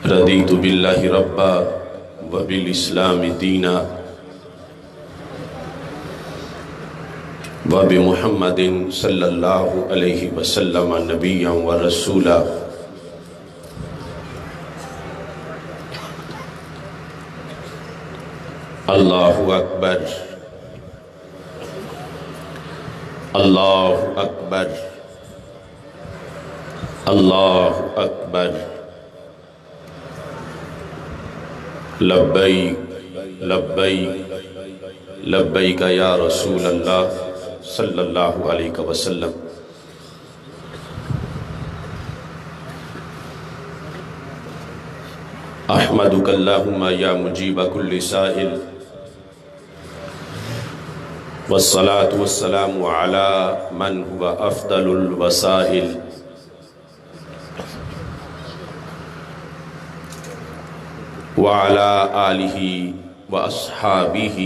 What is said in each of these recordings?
رضیت باللہ ربا وبالاسلام دینا وبمحمد صلی اللہ علیہ وسلم نبیا ورسولا۔ اللہ اکبر اللہ اکبر اللہ اکبر، لبیک لبیک لبیک یا رسول اللہ صلی اللہ علیہ وسلم۔ احمدک اللہم یا مجیب کل سائل، والصلاة والسلام علی من هو افضل الوسائل، وعلى آلہ واصحابہ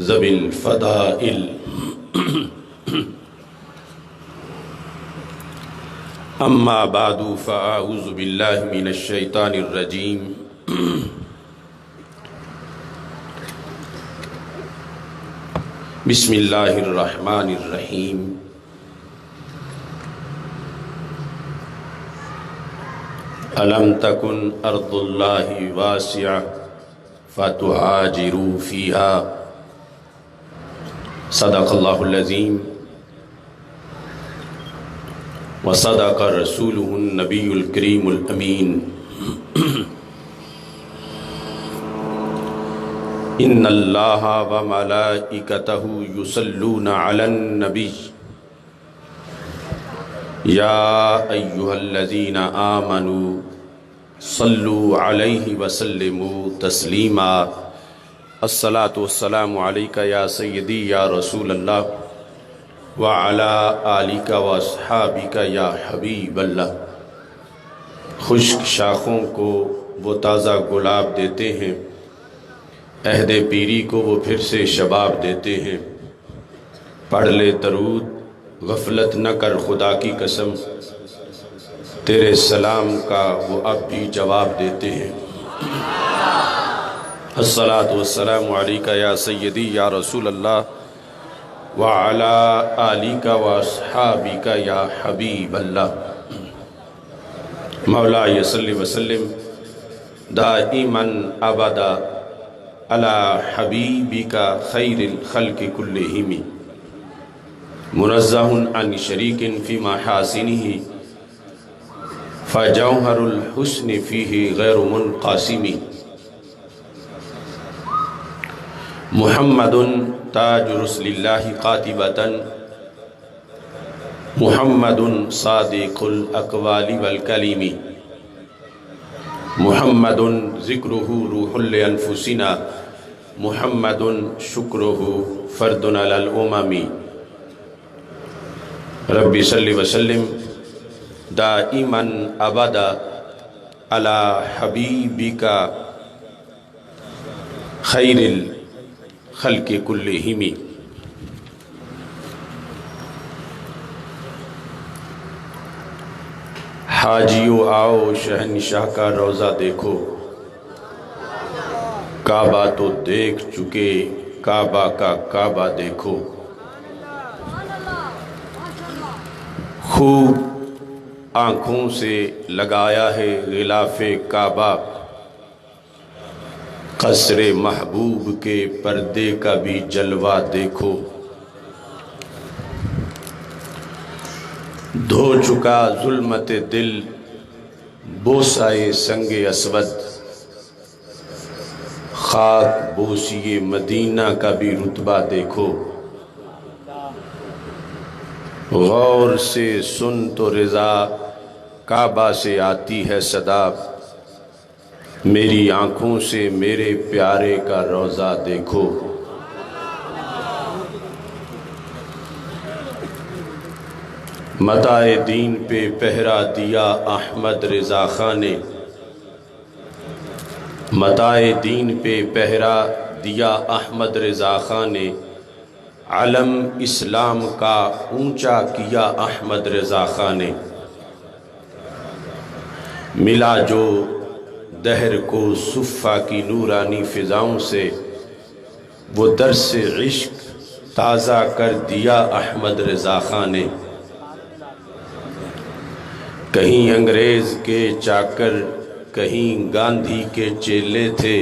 ذوی الفضائل۔ اما بعد فاعوذ باللہ من الشیطان الرجیم۔ بسم اللہ الرحمن الرحیم۔ أَلَمْ تَكُنْ أَرْضُ اللَّهِ وَاسِعَةً فَتُهَاجِرُوا فِيهَا، صدق اللہ العظیم وصدق رسولہ النبی الکریم الامین۔ ان اللہ وملائکتہ یصلون علی النبی یا ایہا الذین آمنوا صلوا علیہ وسلموا تسلیما۔ الصلاة والسلام علیکہ یا سیدی یا رسول اللہ وعلی آلک واصحابک یا حبیب اللہ۔ خشک شاخوں کو وہ تازہ گلاب دیتے ہیں، عہد پیری کو وہ پھر سے شباب دیتے ہیں۔ پڑھ لے درود غفلت نہ کر خدا کی قسم، تیرے سلام کا وہ اب بھی جواب دیتے ہیں۔ الصلاة والسلام علیکہ یا سیدی یا رسول اللہ وعلی آلک واصحابک یا حبیب اللہ۔ مولاي صلی وسلم دائما ابدا علی حبیبک خیر الخلق کلہم، منزہ عن شریک فی محاسنہ فجوہر الحسن فیہ غیر منقاسم۔ محمد تاج رسل اللہ قاطبۃ، محمد صادق الاقوال والکلم، محمد ذکرہ روح لانفسنا، محمد شکرہ فرد علی الامم۔ ربی صلی وسلم دائما ابدا علی حبیبک خیر الخلق کلہم۔ حاجیو آؤ شہنشاہ کا روضہ دیکھو، کعبہ تو دیکھ چکے کعبہ کا کعبہ دیکھو۔ خوب آنکھوں سے لگایا ہے غلاف کعبہ، قصر محبوب کے پردے کا بھی جلوہ دیکھو۔ دھو چکا ظلمت دل بوسائے سنگ اسود، خاک بوسی مدینہ کا بھی رتبہ دیکھو۔ غور سے سن تو رضا کعبہ سے آتی ہے صدا، میری آنکھوں سے میرے پیارے کا روضہ دیکھو۔ متاع دین پہ پہرا دیا احمد رضا خان نے، متاع دین پہ پہرا دیا احمد رضا خان نے، علم اسلام کا اونچا کیا احمد رضا خان نے۔ ملا جو دہر کو صفا کی نورانی فضاؤں سے، وہ درس عشق تازہ کر دیا احمد رضا خان نے۔ کہیں انگریز کے چاکر، کہیں گاندھی کے چیلے تھے،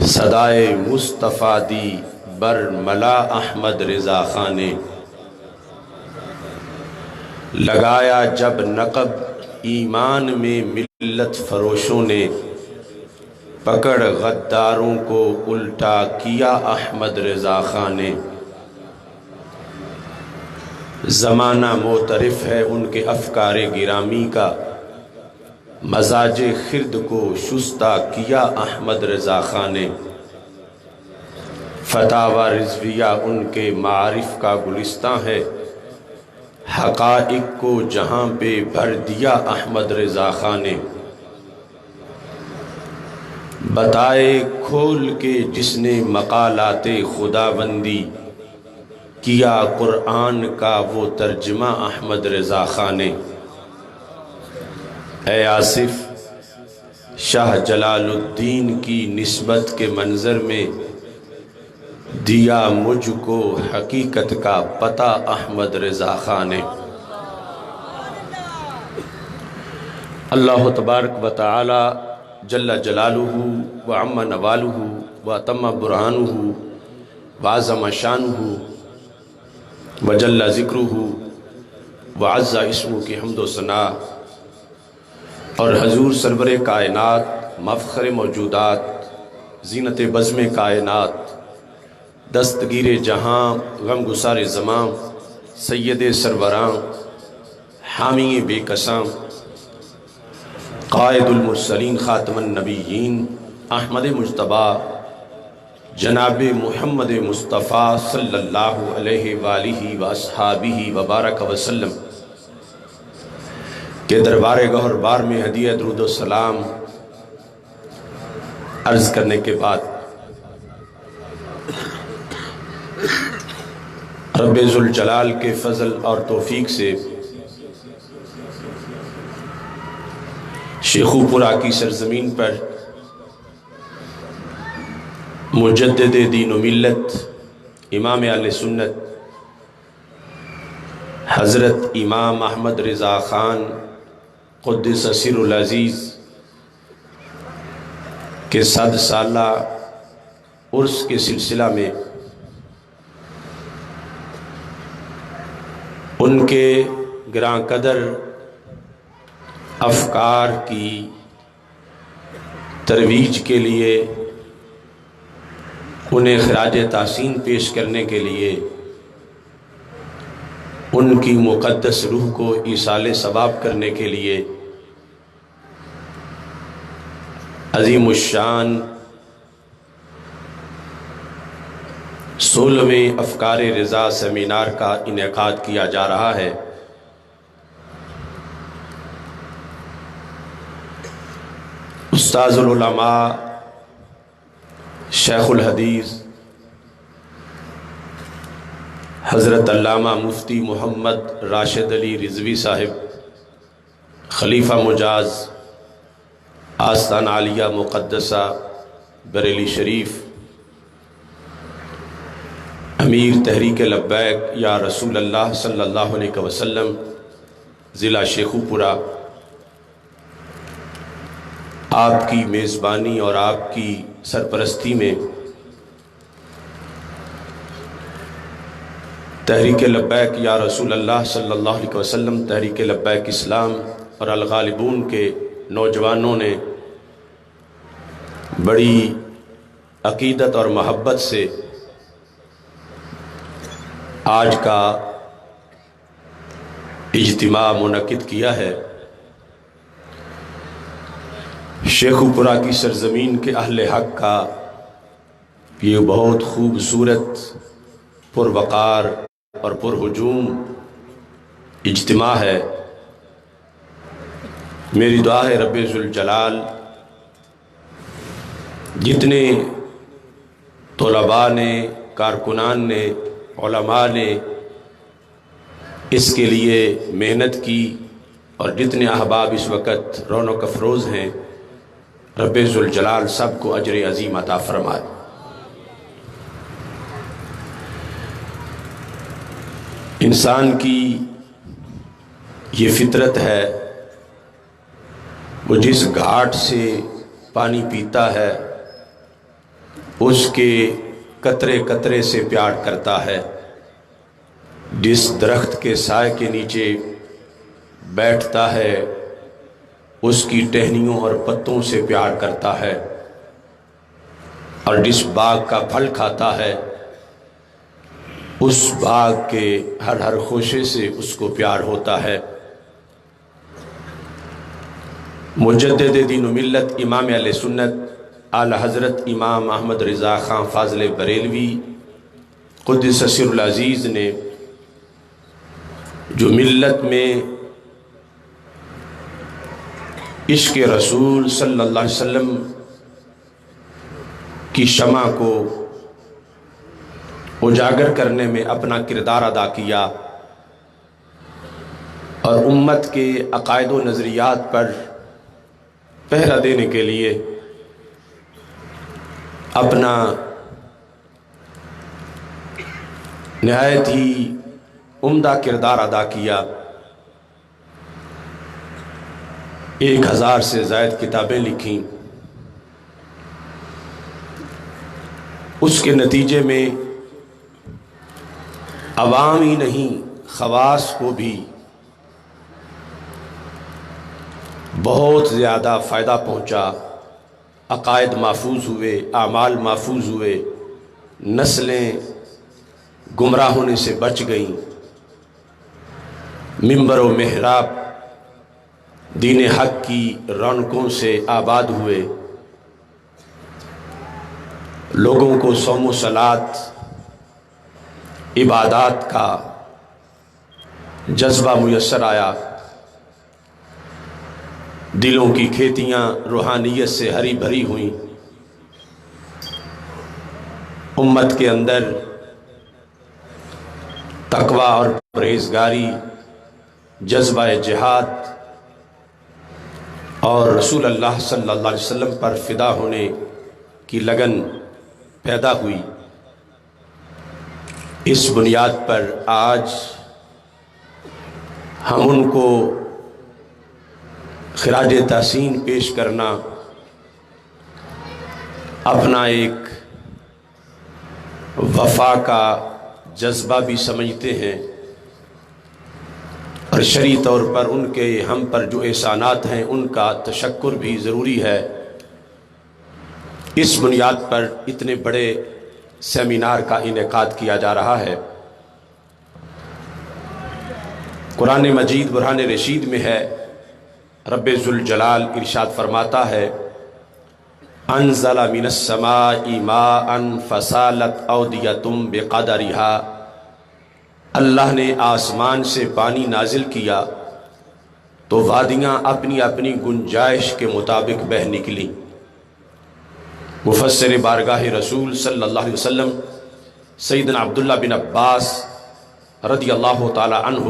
صدائے مصطفیٰ دی برملا احمد رضا خان نے۔ لگایا جب نقب ایمان میں ملت فروشوں نے، پکڑ غداروں کو الٹا کیا احمد رضا خان نے۔ زمانہ معترف ہے ان کے افکار گرامی کا، مزاج خرد کو شستہ کیا احمد رضا خان نے۔ فتاوی رضویہ ان کے معارف کا گلستان ہے، حقائق کو جہاں پہ بھر دیا احمد رضا خان نے۔ بتائے کھول کے جس نے مقالات خداوندی، کیا قرآن کا وہ ترجمہ احمد رضا خان نے۔ اے آصف، شاہ جلال الدین کی نسبت کے منظر میں دیا مجھ کو حقیقت کا پتہ احمد رضا خان نے۔ اللہ تبارک و تعالی جل جلالہ وعم نوالہ واتم برہانہ وعظم شانہ وجل ذکرہ وعز اسمہ کی حمد و ثنا، اور حضور سرور کائنات، مفخر موجودات، زینت بزم کائنات، دستگیر جہاں، غم گسار زماں، سید سروراں، حامی بے کساں، قائد المرسلین، خاتم النبیین، احمد مجتبیٰ جناب محمد مصطفیٰ صلی اللہ علیہ وآلہ واصحابہ وبارک وسلم کے دربار گوہر بار میں ہدیہ درود و سلام عرض کرنے کے بعد، رب ذوالجلال کے فضل اور توفیق سے شیخو پورہ کی سرزمین پر مجدد دین و ملت، امام اہل سنت حضرت امام احمد رضا خان قدس سر العزیز کے 100 سالہ عرس کے سلسلہ میں ان کے گراں قدر افکار کی ترویج کے لیے، انہیں خراج تحسین پیش کرنے کے لیے، ان کی مقدس روح کو ایصال ثواب کرنے کے لیے عظیم الشان 16ویں افکار رضا سیمینار کا انعقاد کیا جا رہا ہے۔ استاذ العلماء، شیخ الحدیث حضرت علامہ مفتی محمد راشد علی رضوی صاحب، خلیفہ مجاز آستان عالیہ مقدسہ بریلی شریف، امیر تحریک لبیک یا رسول اللہ صلی اللہ علیہ وسلم، ضلع شیخو پورہ، آپ کی میزبانی اور آپ کی سرپرستی میں تحریک لبیک یا رسول اللہ صلی اللہ علیہ وسلم، تحریک لبیک اسلام اور الغالبون کے نوجوانوں نے بڑی عقیدت اور محبت سے آج کا اجتماع منعقد کیا ہے۔ شیخو پورہ کی سرزمین کے اہل حق کا یہ بہت خوبصورت، پروقار اور پرہجوم اجتماع ہے۔ میری دعا ہے رب ذوالجلال جتنے طلباء نے، کارکنان نے، علماء نے اس کے لیے محنت کی، اور جتنے احباب اس وقت رونق افروز ہیں، رب ذوالجلال سب کو اجر عظیم عطا فرمائے۔ انسان کی یہ فطرت ہے، وہ جس گھاٹ سے پانی پیتا ہے اس کے قطرے قطرے سے پیار کرتا ہے، جس درخت کے سائے کے نیچے بیٹھتا ہے اس کی ٹہنیوں اور پتوں سے پیار کرتا ہے، اور جس باغ کا پھل کھاتا ہے اس باغ کے ہر خوشے سے اس کو پیار ہوتا ہے۔ مجدد دین و ملت امام اہل سنت اعلی حضرت امام احمد رضا خان فاضل بریلوی قدس سر العزیز نے جو ملت میں عشق رسول صلی اللہ علیہ وسلم کی شمع کو اجاگر کرنے میں اپنا کردار ادا کیا اور امت کے عقائد و نظریات پر پہرا دینے کے لیے اپنا نہایت ہی عمدہ کردار ادا کیا، 1000 سے زائد کتابیں لکھیں، اس کے نتیجے میں عوام ہی نہیں خواص کو بھی بہت زیادہ فائدہ پہنچا، عقائد محفوظ ہوئے، اعمال محفوظ ہوئے، نسلیں گمراہ ہونے سے بچ گئیں، منبر و محراب دین حق کی رونقوں سے آباد ہوئے، لوگوں کو صوم و صلات عبادات کا جذبہ میسر آیا، دلوں کی کھیتیاں روحانیت سے ہری بھری ہوئیں، امت کے اندر تقوی اور پرہیزگاری، جذبہ جہاد اور رسول اللہ صلی اللہ علیہ وسلم پر فدا ہونے کی لگن پیدا ہوئی۔ اس بنیاد پر آج ہم ان کو خراج تحسین پیش کرنا اپنا ایک وفا کا جذبہ بھی سمجھتے ہیں، اور شرعی طور پر ان کے ہم پر جو احسانات ہیں ان کا تشکر بھی ضروری ہے۔ اس بنیاد پر اتنے بڑے سیمینار کا انعقاد کیا جا رہا ہے۔ قرآن مجید برہان رشید میں ہے، رب ذوالجلال ارشاد فرماتا ہے، انزل من السماء ماء فسالت اودیۃ بقدرها، اللہ نے آسمان سے پانی نازل کیا تو وادیاں اپنی اپنی گنجائش کے مطابق بہہ نکلی۔ مفسر بارگاہ رسول صلی اللہ علیہ وسلم سیدنا عبداللہ بن عباس رضی اللہ تعالی عنہ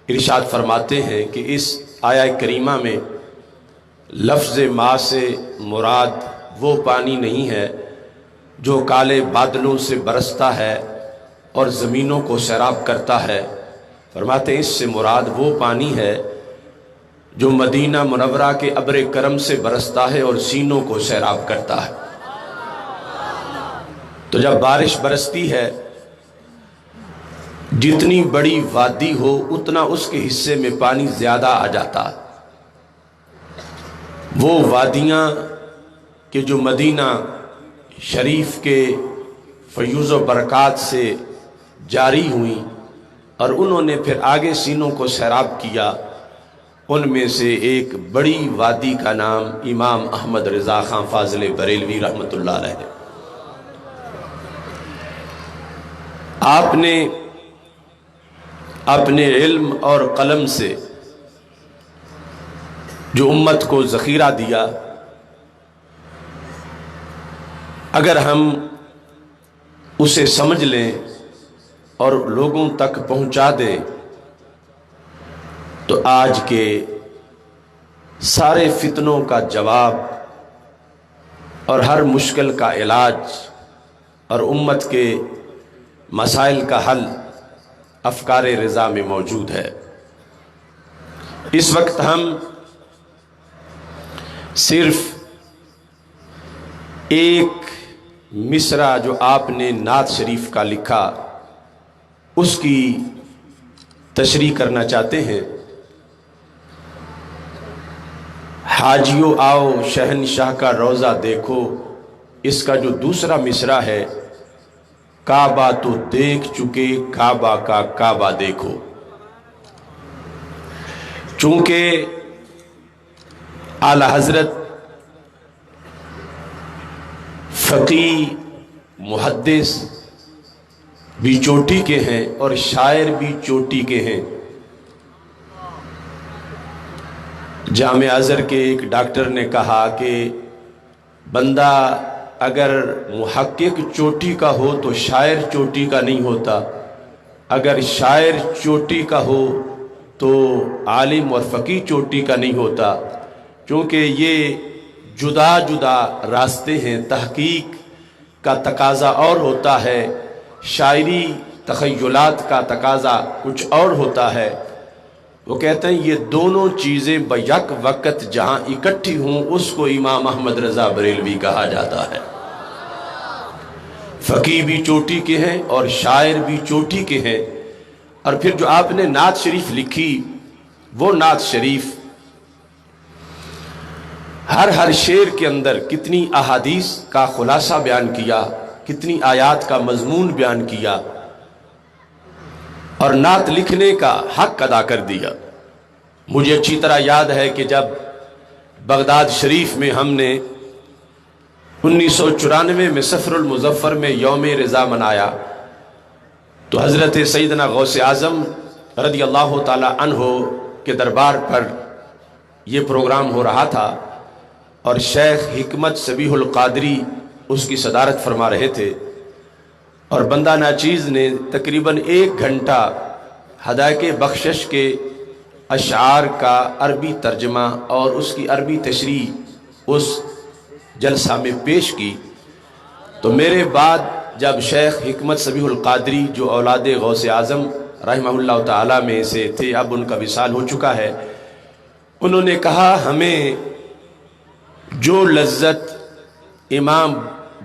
ارشاد فرماتے ہیں کہ اس آیہ کریمہ میں لفظ ماء سے مراد وہ پانی نہیں ہے جو کالے بادلوں سے برستا ہے اور زمینوں کو سیراب کرتا ہے، فرماتے ہیں اس سے مراد وہ پانی ہے جو مدینہ منورہ کے ابر کرم سے برستا ہے اور سینوں کو سیراب کرتا ہے۔ تو جب بارش برستی ہے، جتنی بڑی وادی ہو اتنا اس کے حصے میں پانی زیادہ آ جاتا ہے۔ وہ وادیاں کہ جو مدینہ شریف کے فیوز و برکات سے جاری ہوئیں اور انہوں نے پھر آگے سینوں کو سیراب کیا، ان میں سے ایک بڑی وادی کا نام امام احمد رضا خان فاضل بریلوی رحمۃ اللہ علیہ۔ آپ نے اپنے علم اور قلم سے جو امت کو ذخیرہ دیا، اگر ہم اسے سمجھ لیں اور لوگوں تک پہنچا دیں تو آج کے سارے فتنوں کا جواب اور ہر مشکل کا علاج اور امت کے مسائل کا حل افکار رضا میں موجود ہے۔ اس وقت ہم صرف ایک مصرع جو آپ نے نعت شریف کا لکھا اس کی تشریح کرنا چاہتے ہیں۔ حاجیو آؤ شہنشاہ کا روضہ دیکھو، اس کا جو دوسرا مصرع ہے، کعبہ تو دیکھ چکے کعبہ کا کعبہ دیکھو۔ چونکہ اعلی حضرت فقی محدث بھی چوٹی کے ہیں اور شاعر بھی چوٹی کے ہیں۔ جامع ازہر کے ایک ڈاکٹر نے کہا کہ بندہ اگر محقق چوٹی کا ہو تو شاعر چوٹی کا نہیں ہوتا، اگر شاعر چوٹی کا ہو تو عالم اور فقی چوٹی کا نہیں ہوتا، کیونکہ یہ جدا جدا راستے ہیں۔ تحقیق کا تقاضا اور ہوتا ہے، شاعری تخیلات کا تقاضا کچھ اور ہوتا ہے۔ وہ کہتے ہیں یہ دونوں چیزیں بیک وقت جہاں اکٹھی ہوں اس کو امام احمد رضا بریلوی کہا جاتا ہے۔ فقی بھی چوٹی کے ہیں اور شاعر بھی چوٹی کے ہیں۔ اور پھر جو آپ نے نعت شریف لکھی، وہ نعت شریف ہر شعر کے اندر کتنی احادیث کا خلاصہ بیان کیا، کتنی آیات کا مضمون بیان کیا اور نعت لکھنے کا حق ادا کر دیا۔ مجھے اچھی طرح یاد ہے کہ جب بغداد شریف میں ہم نے 1994 میں صفر المظفر میں یوم رضا منایا تو حضرت سیدنا غوث اعظم رضی اللہ تعالی عنہ کے دربار پر یہ پروگرام ہو رہا تھا اور شیخ حکمت سبیح القادری اس کی صدارت فرما رہے تھے، اور بندہ ناچیز نے تقریباً 1 گھنٹہ ہدایت بخشش کے اشعار کا عربی ترجمہ اور اس کی عربی تشریح اس جلسہ میں پیش کی۔ تو میرے بعد جب شیخ حکمت سبیح القادری جو اولاد غوث اعظم رحمہ اللہ تعالی میں سے تھے، اب ان کا وصال ہو چکا ہے، انہوں نے کہا ہمیں جو لذت امام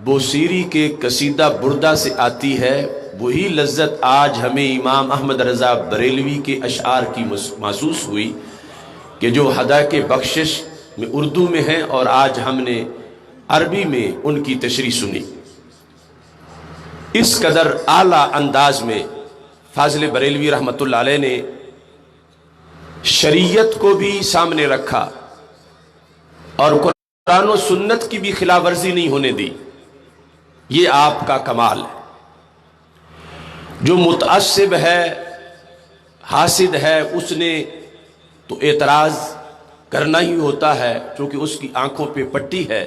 بوصیری کے قصیدہ بردہ سے آتی ہے وہی لذت آج ہمیں امام احمد رضا بریلوی کے اشعار کی محسوس ہوئی کہ جو ہدایت بخشش میں اردو میں ہیں اور آج ہم نے عربی میں ان کی تشریح سنی۔ اس قدر اعلیٰ انداز میں فاضل بریلوی رحمۃ اللہ علیہ نے شریعت کو بھی سامنے رکھا اور قرآن و سنت کی بھی خلاف ورزی نہیں ہونے دی۔ یہ آپ کا کمال ہے۔ جو متعصب ہے، حاسد ہے، اس نے تو اعتراض کرنا ہی ہوتا ہے کیونکہ اس کی آنکھوں پہ پٹی ہے،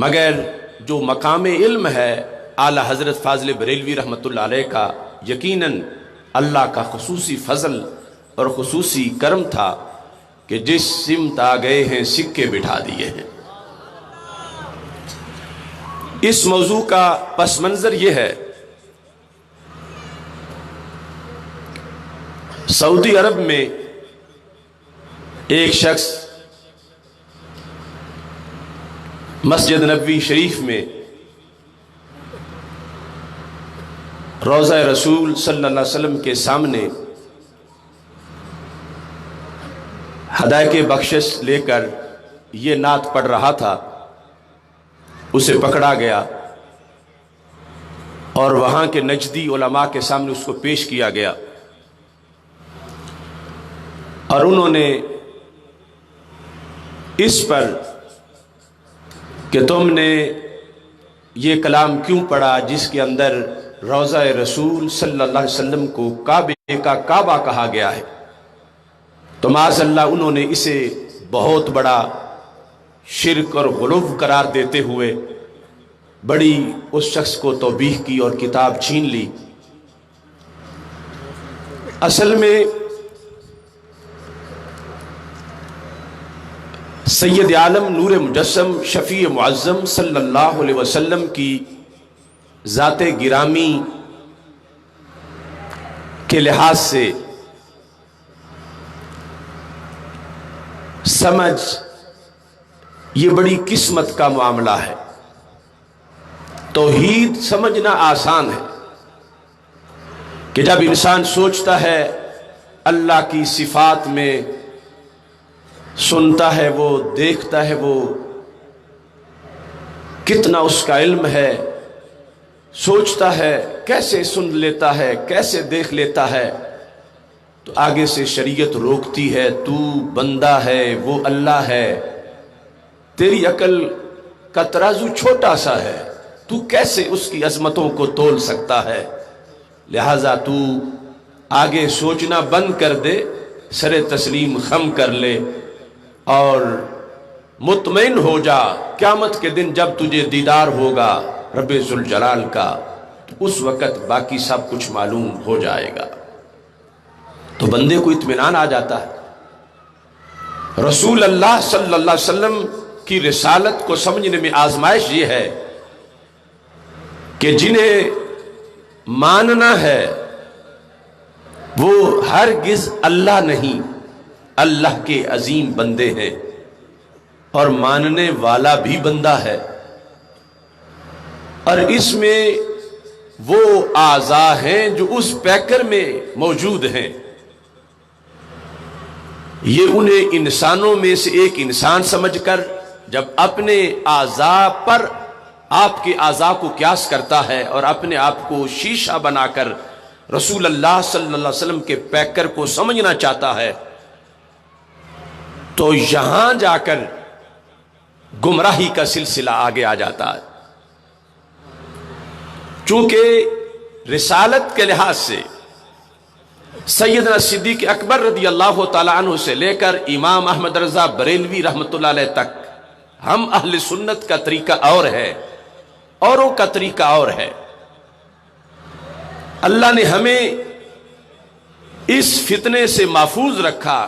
مگر جو مقام علم ہے اعلیٰ حضرت فاضل بریلوی رحمۃ اللہ علیہ کا، یقیناً اللہ کا خصوصی فضل اور خصوصی کرم تھا کہ جس سمت آ گئے ہیں سکے بٹھا دیے ہیں۔ اس موضوع کا پس منظر یہ ہے، سعودی عرب میں ایک شخص مسجد نبوی شریف میں روضہ رسول صلی اللہ علیہ وسلم کے سامنے ہدایت بخشش لے کر یہ نعت پڑھ رہا تھا، اسے پکڑا گیا اور وہاں کے نجدی علماء کے سامنے اس کو پیش کیا گیا اور انہوں نے اس پر کہ تم نے یہ کلام کیوں پڑھا جس کے اندر روضہ رسول صلی اللہ علیہ وسلم کو کعبے کا کعبہ کہا گیا ہے، تو معاذ اللہ انہوں نے اسے بہت بڑا شرک اور غلو قرار دیتے ہوئے بڑی اس شخص کو توبیخ کی اور کتاب چھین لی۔ اصل میں سید عالم نور مجسم شفیع معظم صلی اللہ علیہ وسلم کی ذات گرامی کے لحاظ سے سمجھ یہ بڑی قسمت کا معاملہ ہے۔ توحید سمجھنا آسان ہے کہ جب انسان سوچتا ہے اللہ کی صفات میں، سنتا ہے وہ، دیکھتا ہے وہ، کتنا اس کا علم ہے، سوچتا ہے کیسے سن لیتا ہے، کیسے دیکھ لیتا ہے، تو آگے سے شریعت روکتی ہے، تو بندہ ہے وہ اللہ ہے، تیری عقل کا ترازو چھوٹا سا ہے، تو کیسے اس کی عظمتوں کو تول سکتا ہے، لہذا تو آگے سوچنا بند کر دے، سر تسلیم خم کر لے اور مطمئن ہو جا، قیامت کے دن جب تجھے دیدار ہوگا رب ذوالجلال کا، تو اس وقت باقی سب کچھ معلوم ہو جائے گا۔ تو بندے کو اطمینان آ جاتا ہے۔ رسول اللہ صلی اللہ علیہ وسلم کی رسالت کو سمجھنے میں آزمائش یہ ہے کہ جنہیں ماننا ہے وہ ہرگز اللہ نہیں، اللہ کے عظیم بندے ہیں، اور ماننے والا بھی بندہ ہے، اور اس میں وہ اعضاء ہیں جو اس پیکر میں موجود ہیں، یہ انہیں انسانوں میں سے ایک انسان سمجھ کر جب اپنے اعضاء پر آپ کے اعضاء کو قیاس کرتا ہے اور اپنے آپ کو شیشہ بنا کر رسول اللہ صلی اللہ علیہ وسلم کے پیکر کو سمجھنا چاہتا ہے، تو یہاں جا کر گمراہی کا سلسلہ آگے آ جاتا ہے۔ چونکہ رسالت کے لحاظ سے سیدنا صدیق اکبر رضی اللہ تعالیٰ عنہ سے لے کر امام احمد رضا بریلوی رحمۃ اللہ علیہ تک ہم اہل سنت کا طریقہ اور ہے، اوروں کا طریقہ اور ہے۔ اللہ نے ہمیں اس فتنے سے محفوظ رکھا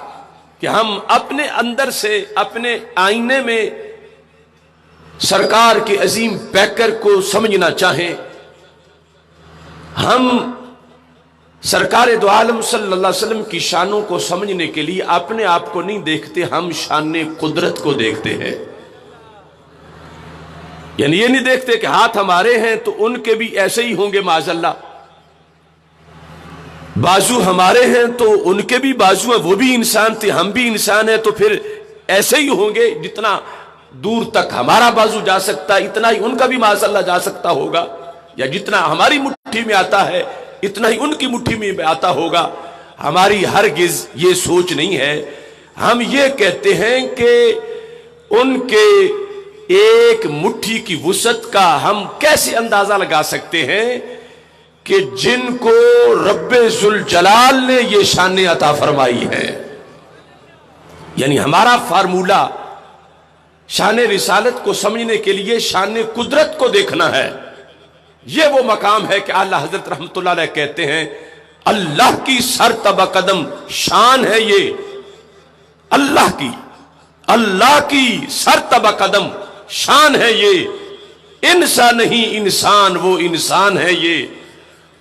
کہ ہم اپنے اندر سے، اپنے آئینے میں سرکار کے عظیم پیکر کو سمجھنا چاہیں۔ ہم سرکار دو عالم صلی اللہ علیہ وسلم کی شانوں کو سمجھنے کے لیے اپنے آپ کو نہیں دیکھتے، ہم شان قدرت کو دیکھتے ہیں۔ یعنی یہ نہیں دیکھتے کہ ہاتھ ہمارے ہیں تو ان کے بھی ایسے ہی ہوں گے معاذ اللہ، بازو ہمارے ہیں تو ان کے بھی بازو ہیں، وہ بھی انسان تھے، ہم بھی انسان ہیں، تو پھر ایسے ہی ہوں گے، جتنا دور تک ہمارا بازو جا سکتا ہے اتنا ہی ان کا بھی معاذ اللہ جا سکتا ہوگا، یا جتنا ہماری مٹھی میں آتا ہے اتنا ہی ان کی مٹھی میں آتا ہوگا۔ ہماری ہرگز یہ سوچ نہیں ہے، ہم یہ کہتے ہیں کہ ان کے ایک مٹھی کی وسعت کا ہم کیسے اندازہ لگا سکتے ہیں کہ جن کو رب ذوالجلال نے یہ شان عطا فرمائی ہے۔ یعنی ہمارا فارمولہ شان رسالت کو سمجھنے کے لیے شان قدرت کو دیکھنا ہے۔ یہ وہ مقام ہے کہ اعلیٰ حضرت رحمت اللہ علیہ کہتے ہیں اللہ کی سرتبہ قدم شان ہے، یہ اللہ کی سرتبہ قدم شان ہے، یہ انسان نہیں انسان، وہ انسان ہے یہ۔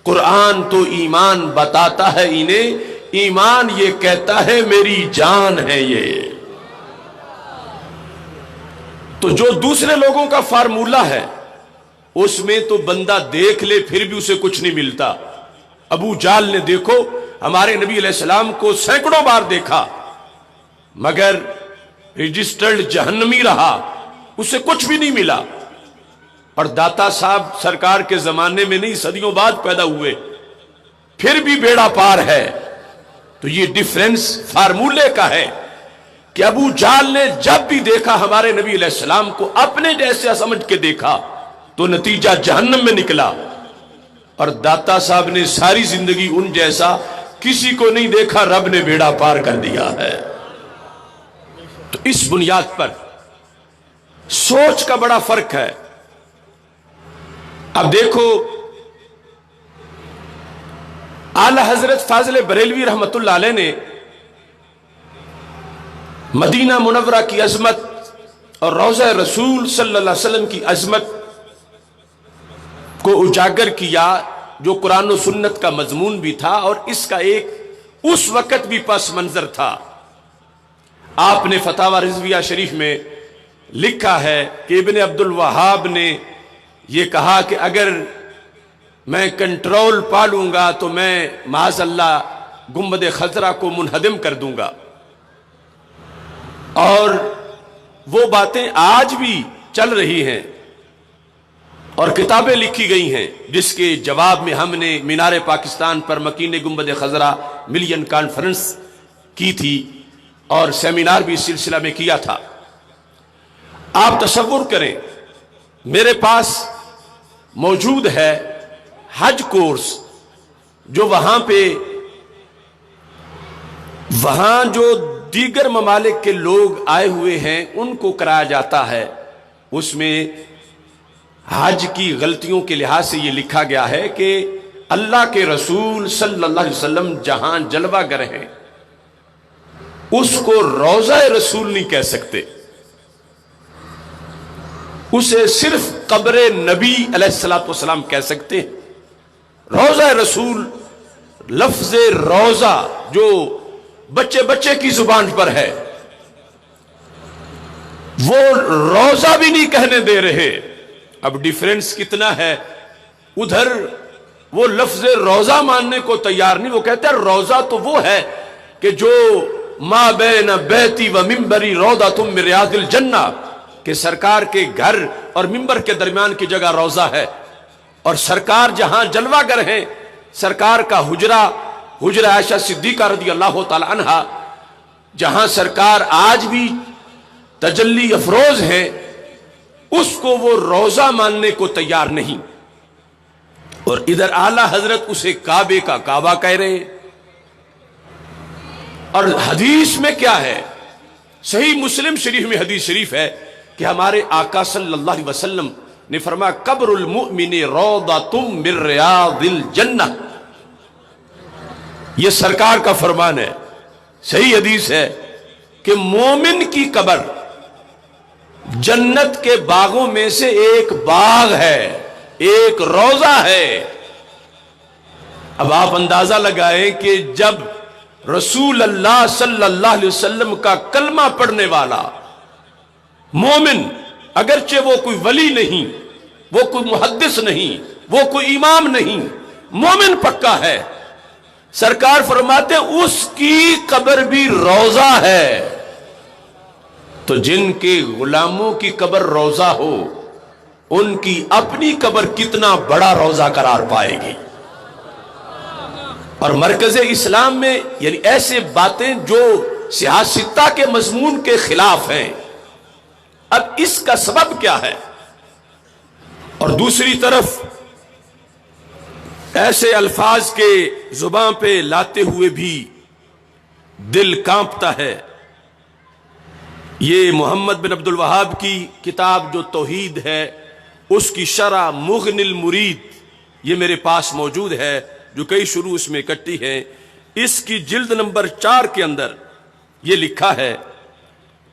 قرآن تو ایمان بتاتا ہے انہیں، ایمان یہ کہتا ہے میری جان ہے یہ۔ تو جو دوسرے لوگوں کا فارمولہ ہے اس میں تو بندہ دیکھ لے پھر بھی اسے کچھ نہیں ملتا۔ ابو جال نے دیکھو ہمارے نبی علیہ السلام کو سینکڑوں بار دیکھا مگر رجسٹرڈ جہنمی رہا، اسے کچھ بھی نہیں ملا، اور داتا صاحب سرکار کے زمانے میں نہیں صدیوں بعد پیدا ہوئے، پھر بھی بیڑا پار ہے۔ تو یہ ڈیفرنس فارمولے کا ہے کہ ابو جال نے جب بھی دیکھا ہمارے نبی علیہ السلام کو اپنے جیسا سمجھ کے دیکھا تو نتیجہ جہنم میں نکلا، اور داتا صاحب نے ساری زندگی ان جیسا کسی کو نہیں دیکھا، رب نے بیڑا پار کر دیا ہے۔ تو اس بنیاد پر سوچ کا بڑا فرق ہے۔ اب دیکھو اعلی حضرت فاضل بریلوی رحمت اللہ علیہ نے مدینہ منورہ کی عظمت اور روضہ رسول صلی اللہ علیہ وسلم کی عظمت کو اجاگر کیا، جو قرآن و سنت کا مضمون بھی تھا اور اس کا ایک اس وقت بھی پس منظر تھا۔ آپ نے فتاوی رضویہ شریف میں لکھا ہے کہ ابن عبد الوہاب نے یہ کہا کہ اگر میں کنٹرول پالوں گا تو میں معاذ اللہ گنبد خضرا کو منہدم کر دوں گا، اور وہ باتیں آج بھی چل رہی ہیں اور کتابیں لکھی گئی ہیں، جس کے جواب میں ہم نے مینار پاکستان پر مکین گنبد خضرا ملین کانفرنس کی تھی اور سیمینار بھی اس سلسلہ میں کیا تھا۔ آپ تصور کریں، میرے پاس موجود ہے حج کورس جو وہاں جو دیگر ممالک کے لوگ آئے ہوئے ہیں ان کو کرایا جاتا ہے۔ اس میں حج کی غلطیوں کے لحاظ سے یہ لکھا گیا ہے کہ اللہ کے رسول صلی اللہ علیہ وسلم جہاں جلوہ گر ہیں اس کو روضہ رسول نہیں کہہ سکتے، اسے صرف قبر نبی علیہ السلام کہہ سکتے ہیں۔ روضہ رسول، لفظ روضہ جو بچے بچے کی زبان پر ہے، وہ روضہ بھی نہیں کہنے دے رہے۔ اب ڈیفرنس کتنا ہے، ادھر وہ لفظ روضہ ماننے کو تیار نہیں، وہ کہتے ہیں روضہ تو وہ ہے کہ جو ما بین بیتی و ممبری روضۃ من ریاض الجنہ، کہ سرکار کے گھر اور ممبر کے درمیان کی جگہ روضہ ہے، اور سرکار جہاں جلوہ گر ہیں، سرکار کا حجرہ عائشہ صدیقہ رضی اللہ تعالی عنہا، جہاں سرکار آج بھی تجلی افروز ہیں، اس کو وہ روضہ ماننے کو تیار نہیں، اور ادھر اعلیٰ حضرت اسے کعبے کا کعبہ کہہ رہے ہیں۔ اور حدیث میں کیا ہے، صحیح مسلم شریف میں حدیث شریف ہے کہ ہمارے آقا صلی اللہ علیہ وسلم نے فرمایا قبر المؤمن روضۃ من ریاض الجنہ، یہ سرکار کا فرمان ہے، صحیح حدیث ہے کہ مومن کی قبر جنت کے باغوں میں سے ایک باغ ہے، ایک روضہ ہے۔ اب آپ اندازہ لگائیں کہ جب رسول اللہ صلی اللہ علیہ وسلم کا کلمہ پڑھنے والا مومن، اگرچہ وہ کوئی ولی نہیں، وہ کوئی محدث نہیں، وہ کوئی امام نہیں، مومن پکا ہے، سرکار فرماتے اس کی قبر بھی روضہ ہے۔ تو جن کے غلاموں کی قبر روضہ ہو، ان کی اپنی قبر کتنا بڑا روضہ قرار پائے گی۔ اور مرکز اسلام میں یعنی ایسے باتیں جو سیاستہ کے مضمون کے خلاف ہیں، اب اس کا سبب کیا ہے؟ اور دوسری طرف ایسے الفاظ کے زبان پہ لاتے ہوئے بھی دل کانپتا ہے۔ یہ محمد بن عبد الوہاب کی کتاب جو توحید ہے، اس کی شرح مغنی المرید یہ میرے پاس موجود ہے، جو کئی شروع اس میں اکٹھی ہے۔ اس کی جلد نمبر 4 کے اندر یہ لکھا ہے،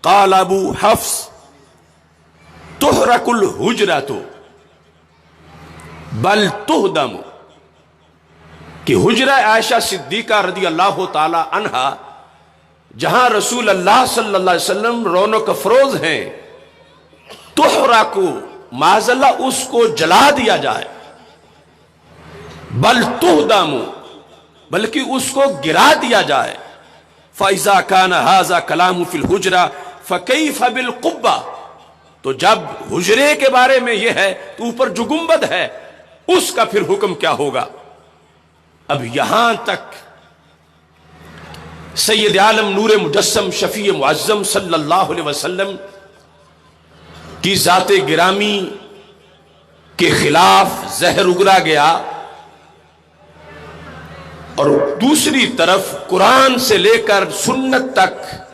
قال ابو حفص تحرق الحجرۃ بل تہدم، کہ حجرہ عائشہ صدیقہ رضی اللہ تعالی عنہا جہاں رسول اللہ صلی اللہ علیہ وسلم رونق افروز ہیں، تحرق معاذ اللہ اس کو جلا دیا جائے، بل تہدم بلکہ اس کو گرا دیا جائے۔ فَإِذَا كَانَ هَذَا كَلَامُ فِي الْحُجْرَةِ فَكَيْفَ بِالْقُبَّةِ، تو جب حجرے کے بارے میں یہ ہے تو اوپر جو گنبد ہے اس کا پھر حکم کیا ہوگا؟ اب یہاں تک سید عالم نور مجسم شفیع معظم صلی اللہ علیہ وسلم کی ذات گرامی کے خلاف زہر اگلا گیا، اور دوسری طرف قرآن سے لے کر سنت تک،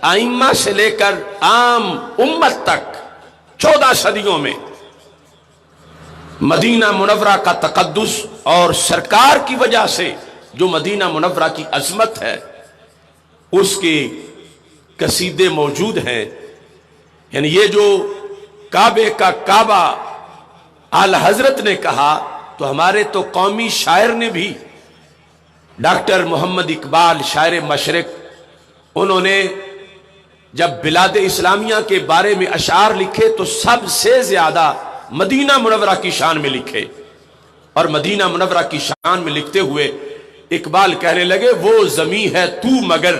ائمہ سے لے کر عام امت تک 14 صدیوں میں مدینہ منورہ کا تقدس اور سرکار کی وجہ سے جو مدینہ منورہ کی عظمت ہے، اس کے قصیدے موجود ہیں. یعنی یہ جو کعبے کا کعبہ اعلی حضرت نے کہا تو ہمارے تو قومی شاعر نے بھی، ڈاکٹر محمد اقبال شاعر مشرق، انہوں نے جب بلاد اسلامیہ کے بارے میں اشعار لکھے تو سب سے زیادہ مدینہ منورہ کی شان میں لکھے. اور مدینہ منورہ کی شان میں لکھتے ہوئے اقبال کہنے لگے وہ زمین ہے تو مگر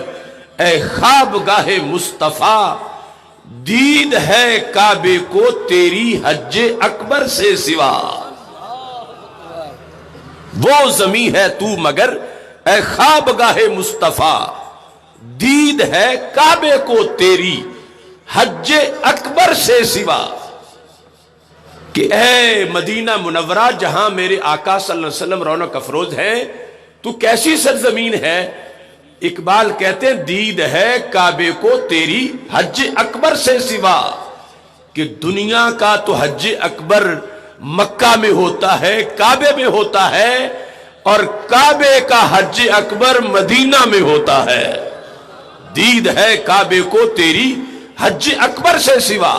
اے خوابگاہ مصطفیٰ، دید ہے کعبے کو تیری حج اکبر سے سوا. وہ زمین ہے تو مگر اے خوابگاہ مصطفیٰ، دید ہے کعبے کو تیری حج اکبر سے سوا. کہ اے مدینہ منورہ جہاں میرے آقا صلی اللہ علیہ وسلم رونق افروز ہیں، تو کیسی سرزمین ہے؟ اقبال کہتے ہیں دید ہے کعبے کو تیری حج اکبر سے سوا. کہ دنیا کا تو حج اکبر مکہ میں ہوتا ہے، کعبے میں ہوتا ہے، اور کعبے کا حج اکبر مدینہ میں ہوتا ہے. دید ہے کعبے کو تیری حج اکبر سے سوا.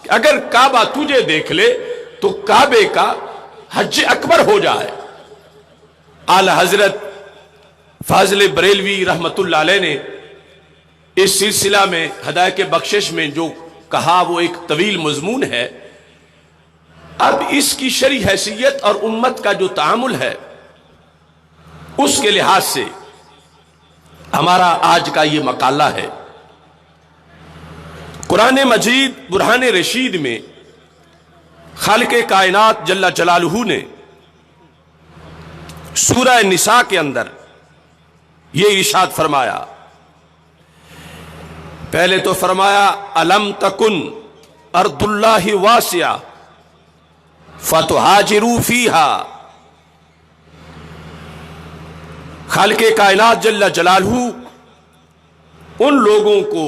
اگر کعبہ تجھے دیکھ لے تو کعبے کا حج اکبر ہو جائے. اعلی حضرت فاضل بریلوی رحمت اللہ علیہ نے اس سلسلہ میں ہدایت بخشش میں جو کہا وہ ایک طویل مضمون ہے. اب اس کی شرعی حیثیت اور امت کا جو تعامل ہے اس کے لحاظ سے ہمارا آج کا یہ مقالہ ہے. قرآن مجید برہان رشید میں خالق کائنات جل جلالہ نے سورہ نساء کے اندر یہ ارشاد فرمایا. پہلے تو فرمایا الم تکن ارض اللہ واسعہ فتہاجروا فیہا. خالق کائنات جل جلالہ ان لوگوں کو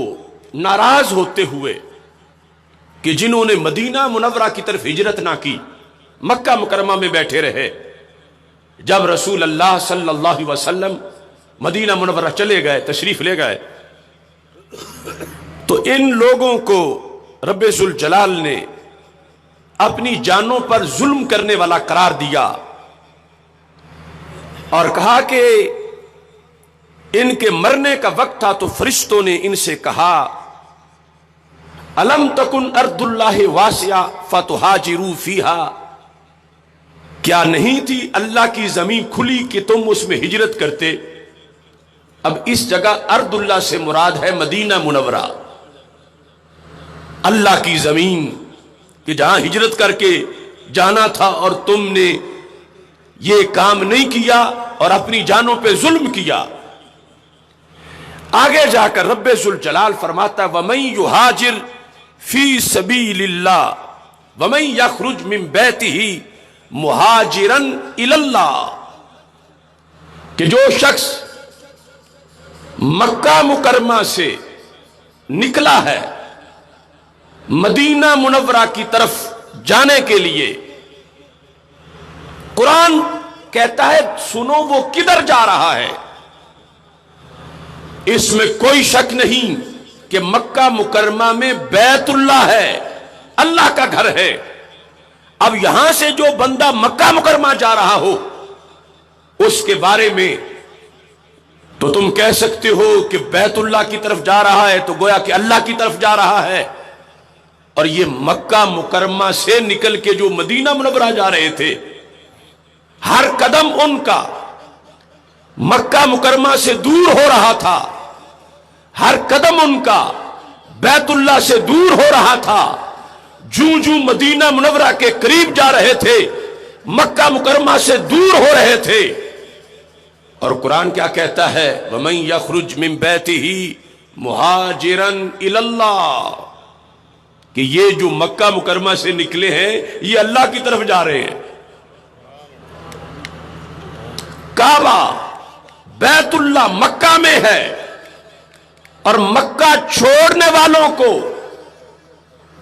ناراض ہوتے ہوئے کہ جنہوں نے مدینہ منورہ کی طرف ہجرت نہ کی، مکہ مکرمہ میں بیٹھے رہے، جب رسول اللہ صلی اللہ علیہ وسلم مدینہ منورہ چلے گئے، تشریف لے گئے، تو ان لوگوں کو رب ذوالجلال نے اپنی جانوں پر ظلم کرنے والا قرار دیا اور کہا کہ ان کے مرنے کا وقت تھا تو فرشتوں نے ان سے کہا الم تکن ارض اللہ واسعہ فتہاجروا فیہا. کیا نہیں تھی اللہ کی زمین کھلی کہ تم اس میں ہجرت کرتے؟ اب اس جگہ ارض اللہ سے مراد ہے مدینہ منورہ، اللہ کی زمین کہ جہاں ہجرت کر کے جانا تھا اور تم نے یہ کام نہیں کیا اور اپنی جانوں پہ ظلم کیا. آگے جا کر رب ذوالجلال فرماتا وَمَن يُهَاجِرْ فِي سَبِيلِ اللَّهِ وَمَن يَخْرُجْ مِن بَيْتِهِ مُهَاجِرًا إِلَى اللَّهِ. کہ جو شخص مکہ مکرمہ سے نکلا ہے مدینہ منورہ کی طرف جانے کے لیے، قرآن کہتا ہے سنو وہ کدھر جا رہا ہے. اس میں کوئی شک نہیں کہ مکہ مکرمہ میں بیت اللہ ہے، اللہ کا گھر ہے. اب یہاں سے جو بندہ مکہ مکرمہ جا رہا ہو اس کے بارے میں تو تم کہہ سکتے ہو کہ بیت اللہ کی طرف جا رہا ہے تو گویا کہ اللہ کی طرف جا رہا ہے. اور یہ مکہ مکرمہ سے نکل کے جو مدینہ منورہ جا رہے تھے، ہر قدم ان کا مکہ مکرمہ سے دور ہو رہا تھا، ہر قدم ان کا بیت اللہ سے دور ہو رہا تھا. جوں جوں مدینہ منورہ کے قریب جا رہے تھے مکہ مکرمہ سے دور ہو رہے تھے. اور قرآن کیا کہتا ہے وَمَن يَخْرُجْ مِن بَيْتِهِ مُهَاجِرًا إِلَى اللَّهِ. کہ یہ جو مکہ مکرمہ سے نکلے ہیں یہ اللہ کی طرف جا رہے ہیں. کعبہ بیت اللہ مکہ میں ہے اور مکہ چھوڑنے والوں کو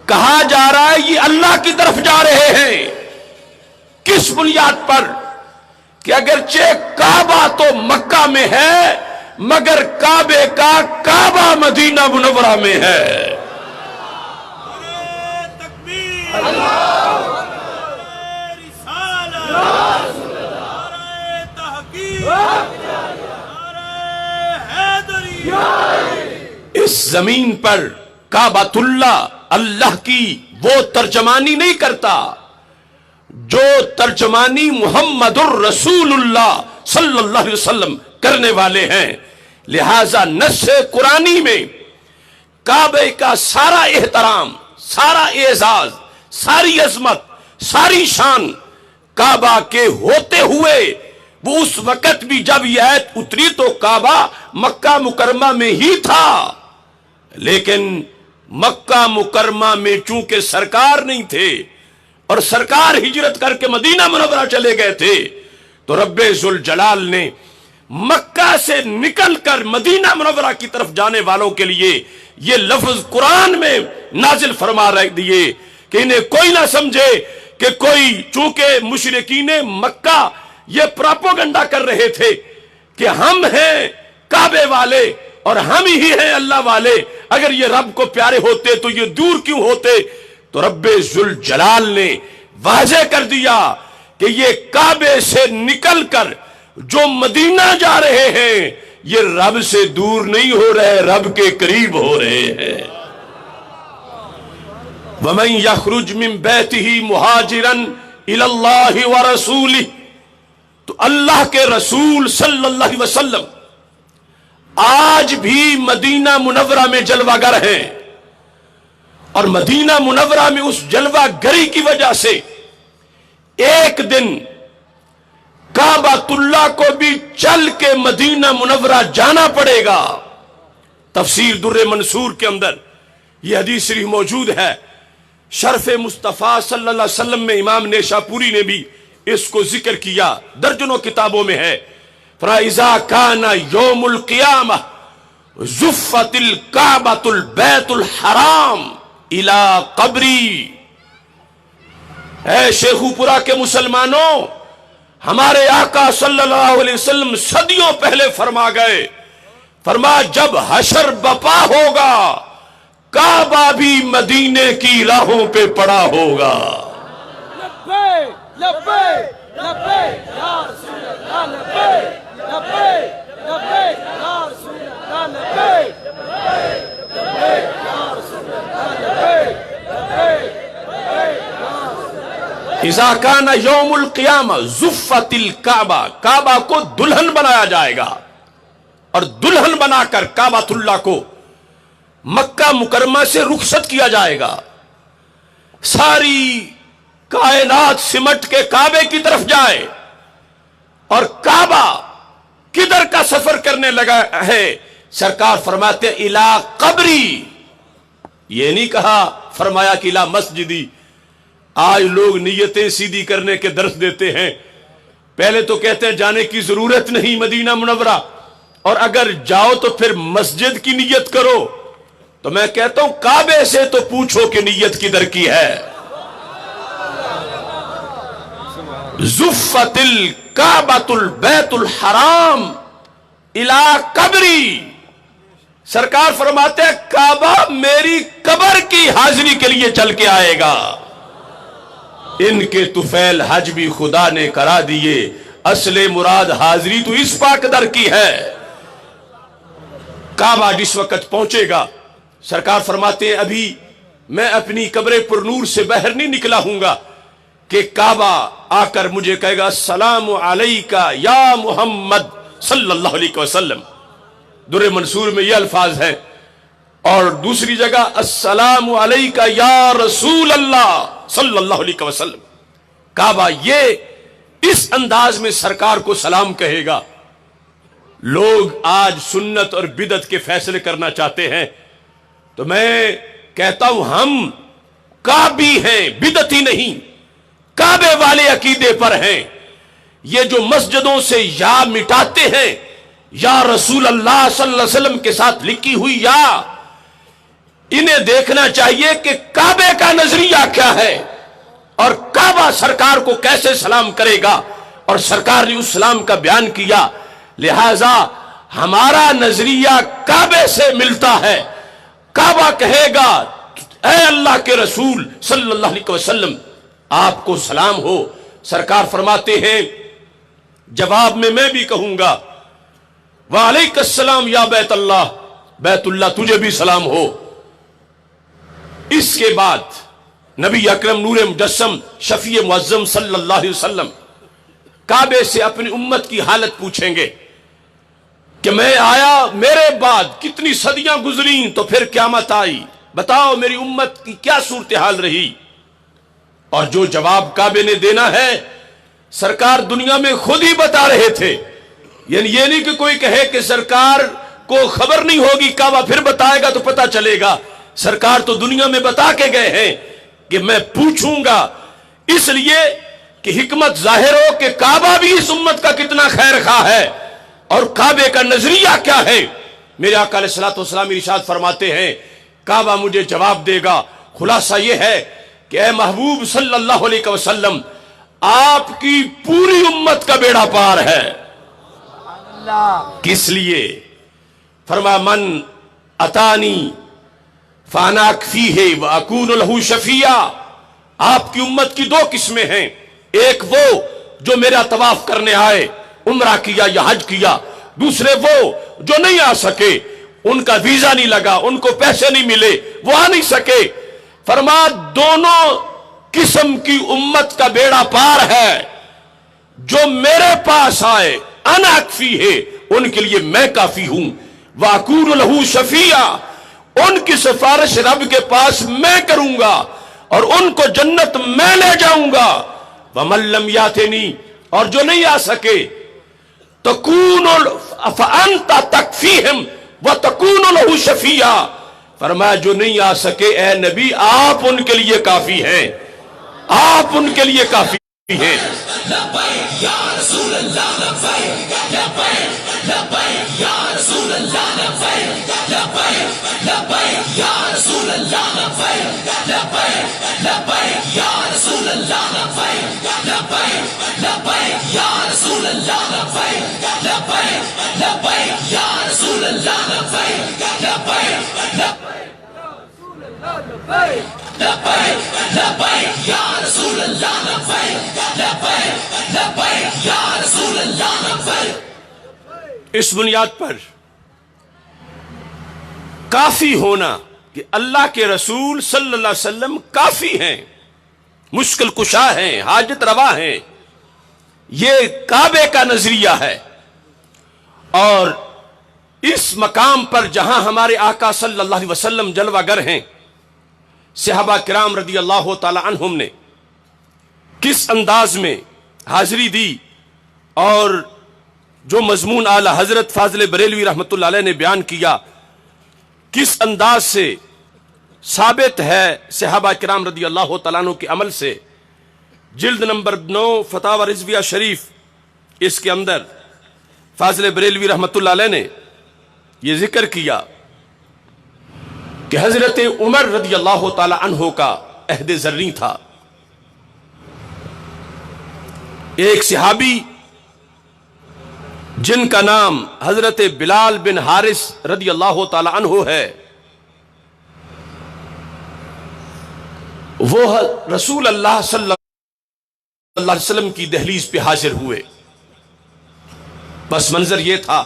کہا جا رہا ہے یہ اللہ کی طرف جا رہے ہیں. کس بنیاد پر؟ کہ اگرچہ کعبہ تو مکہ میں ہے مگر کعبے کا کعبہ مدینہ منورہ میں ہے۔ اس زمین پر کعبۃ اللہ اللہ کی وہ ترجمانی نہیں کرتا جو ترجمانی محمد الرسول اللہ صلی اللہ علیہ وسلم کرنے والے ہیں۔ لہذا نص قرآنی میں کعبے کا سارا احترام، سارا اعزاز، ساری عظمت، ساری شان کعبہ کے ہوتے ہوئے وہ اس وقت بھی جب یہ آیت اتری تو کعبہ مکہ مکرمہ میں ہی تھا، لیکن مکہ مکرمہ میں چونکہ سرکار نہیں تھے اور سرکار ہجرت کر کے مدینہ منورہ چلے گئے تھے تو رب ذوالجلال نے مکہ سے نکل کر مدینہ منورہ کی طرف جانے والوں کے لیے یہ لفظ قرآن میں نازل فرما رہ دیے کہ انہیں کوئی نہ سمجھے کہ کوئی، چونکہ مشرکین مکہ یہ پراپوگنڈا کر رہے تھے کہ ہم ہیں کعبے والے اور ہم ہی ہیں اللہ والے، اگر یہ رب کو پیارے ہوتے تو یہ دور کیوں ہوتے؟ تو رب ذوالجلال نے واضح کر دیا کہ یہ کعبے سے نکل کر جو مدینہ جا رہے ہیں یہ رب سے دور نہیں ہو رہے، رب کے قریب ہو رہے ہیں۔ وَمَن يَخْرُجْ مِن بَيْتِهِ مُهَاجِرًا إِلَى اللَّهِ وَرَسُولِهِ، تو اللہ کے رسول صلی اللہ علیہ وسلم آج بھی مدینہ منورہ میں جلوہ گر ہیں، اور مدینہ منورہ میں اس جلوہ گری کی وجہ سے ایک دن کعبۃ اللہ کو بھی چل کے مدینہ منورہ جانا پڑے گا۔ تفسیر در منصور کے اندر یہ حدیث شریف موجود ہے۔ شرف مصطفیٰ صلی اللہ علیہ وسلم میں امام نیشاپوری نے بھی اس کو ذکر کیا، درجنوں کتابوں میں ہے۔ فَإِذَا كَانَ يَوْمُ الْقِيَامَةِ زُفَّتِ الْكَعْبَةُ الْبَيْتُ الْحَرَامُ إِلَىٰ قَبْرِي۔ اے شیخو پورا کے مسلمانوں، ہمارے آقا صلی اللہ علیہ وسلم صدیوں پہلے فرما گئے، فرما جب حشر بپا ہوگا کعبہ بھی مدینے کی راہوں پہ پڑا ہوگا۔ لبیک لبیک لبیک یا رسول اللہ، لبیک لبیک لبیک یا رسول اللہ، لبیک لبیک یا رسول اللہ، لبیک لبیک یا رسول اللہ۔ اذا کان یوم القیامہ زفت الکعبہ، کعبہ کو دلہن بنایا جائے گا، اور دلہن بنا کر کعبۃ اللہ کو مکہ مکرمہ سے رخصت کیا جائے گا، ساری کائنات سمٹ کے کعبے کی طرف جائے، اور کعبہ کدھر کا سفر کرنے لگا ہے؟ سرکار فرماتے الا قبری، یہ نہیں کہا فرمایا کہ الا مسجدی۔ آج لوگ نیتیں سیدھی کرنے کے درس دیتے ہیں، پہلے تو کہتے ہیں جانے کی ضرورت نہیں مدینہ منورہ، اور اگر جاؤ تو پھر مسجد کی نیت کرو۔ تو میں کہتا ہوں کعبے سے تو پوچھو کہ نیت کدھر کی ہے۔ زفت الکعبۃ البیت الحرام الی قبری، سرکار فرماتے ہیں کعبہ میری قبر کی حاضری کے لیے چل کے آئے گا۔ ان کے طفیل حج بھی خدا نے کرا دیے، اصل مراد حاضری تو اس پاک در کی ہے۔ کعبہ جس وقت پہنچے گا، سرکار فرماتے ہیں ابھی میں اپنی قبر پر نور سے باہر نہیں نکلا ہوں گا کہ کعبہ آ کر مجھے کہے گا السلام علیکہ یا محمد صلی اللہ علیہ وسلم۔ در منصور میں یہ الفاظ ہیں، اور دوسری جگہ السلام علیکہ یا رسول اللہ صلی اللہ علیہ وسلم۔ کعبہ یہ اس انداز میں سرکار کو سلام کہے گا۔ لوگ آج سنت اور بدعت کے فیصلے کرنا چاہتے ہیں، تو میں کہتا ہوں ہم کعبی ہیں، بدعتی نہیں، کعبے والے عقیدے پر ہیں۔ یہ جو مسجدوں سے یا مٹاتے ہیں یا رسول اللہ صلی اللہ علیہ وسلم کے ساتھ لکھی ہوئی یا، انہیں دیکھنا چاہیے کہ کعبے کا نظریہ کیا ہے اور کعبہ سرکار کو کیسے سلام کرے گا، اور سرکار نے اس سلام کا بیان کیا۔ لہذا ہمارا نظریہ کعبے سے ملتا ہے. کعبہ کہے گا اے اللہ کے رسول صلی اللہ علیہ وسلم آپ کو سلام ہو. سرکار فرماتے ہیں جواب میں بھی کہوں گا وعلیک السلام یا بیت اللہ، بیت اللہ تجھے بھی سلام ہو. اس کے بعد نبی اکرم نور مجسم شفیع معظم صلی اللہ علیہ وسلم کعبے سے اپنی امت کی حالت پوچھیں گے کہ میں آیا، میرے بعد کتنی صدیاں گزریں تو پھر قیامت آئی، بتاؤ میری امت کی کیا صورتحال رہی. اور جو جواب کعبے نے دینا ہے سرکار دنیا میں خود ہی بتا رہے تھے. یعنی یہ نہیں کہ کوئی کہے کہ سرکار کو خبر نہیں ہوگی، کعبہ پھر بتائے گا تو پتہ چلے گا. سرکار تو دنیا میں بتا کے گئے ہیں کہ میں پوچھوں گا، اس لیے کہ حکمت ظاہر ہو کہ کعبہ بھی اس امت کا کتنا خیر خواہ ہے اور کعبے کا نظریہ کیا ہے. میرے آقا علیہ الصلوۃ والسلام ارشاد فرماتے ہیں کعبہ مجھے جواب دے گا. خلاصہ یہ ہے کہ اے محبوب صلی اللہ علیہ وسلم آپ کی پوری امت کا بیڑا پار ہے. کس لیے؟ فرمایا من اتانی فانا اکفیہ واکون لہ شفیعا. آپ کی امت کی دو قسمیں ہیں، ایک وہ جو میرا طواف کرنے آئے، عمرہ کیا یا حج کیا، دوسرے وہ جو نہیں آ سکے، ان کا ویزا نہیں لگا، ان کو پیسے نہیں ملے، وہ آ نہیں سکے. فرمایا دونوں قسم کی امت کا بیڑا پار ہے. جو میرے پاس آئے انا اکفی ہے، ان کے لیے میں کافی ہوں. واکون لہ شفیعا، ان کی سفارش رب کے پاس میں کروں گا اور ان کو جنت میں لے جاؤں گا. ومن لم یاتنی، اور جو نہیں آ سکے تکون فانت تکفیہم وتکون لہ شفیعا. فرمایا جو نہیں آ سکے اے نبی آپ ان کے لیے کافی ہیں، آپ ان کے لیے کافی ہیں. لبیک یا رسول اللہ لبیک، لبیک لبیک یا رسول اللہ لبیک، لبیک لبیک یا رسول اللہ لبیک، لبیک لبیک یا رسول اللہ لبیک، لبیک لبیک یا رسول اللہ لبیک، لبیک لبیک یا رسول اللہ لبیک، لبیک لبیک لبیک یا رسول اللہ لبیک، لبیک لبیک یا رسول اللہ لبیک. اس بنیاد پر کافی ہونا کہ اللہ کے رسول صلی اللہ علیہ وسلم کافی ہیں، مشکل کشا ہیں، حاجت روا ہیں، یہ کعبے کا نظریہ ہے. اور اس مقام پر جہاں ہمارے آقا صلی اللہ علیہ وسلم جلوہ گر ہیں، صحابہ کرام رضی اللہ تعالی عنہم نے کس انداز میں حاضری دی اور جو مضمون اعلی حضرت فاضل بریلوی رحمۃ اللہ علیہ نے بیان کیا کس انداز سے ثابت ہے صحابہ کرام رضی اللہ تعالیٰ عنہ کے عمل سے. جلد نمبر 9 فتاوی رضویہ شریف، اس کے اندر فاضل بریلوی رحمۃ اللہ علیہ نے یہ ذکر کیا کہ حضرت عمر رضی اللہ تعالی عنہ کا عہد زرعی تھا. ایک صحابی جن کا نام حضرت بلال بن حارث رضی اللہ تعالی عنہ ہے، وہ رسول اللہ صلی اللہ علیہ وسلم کی دہلیز پہ حاضر ہوئے. بس منظر یہ تھا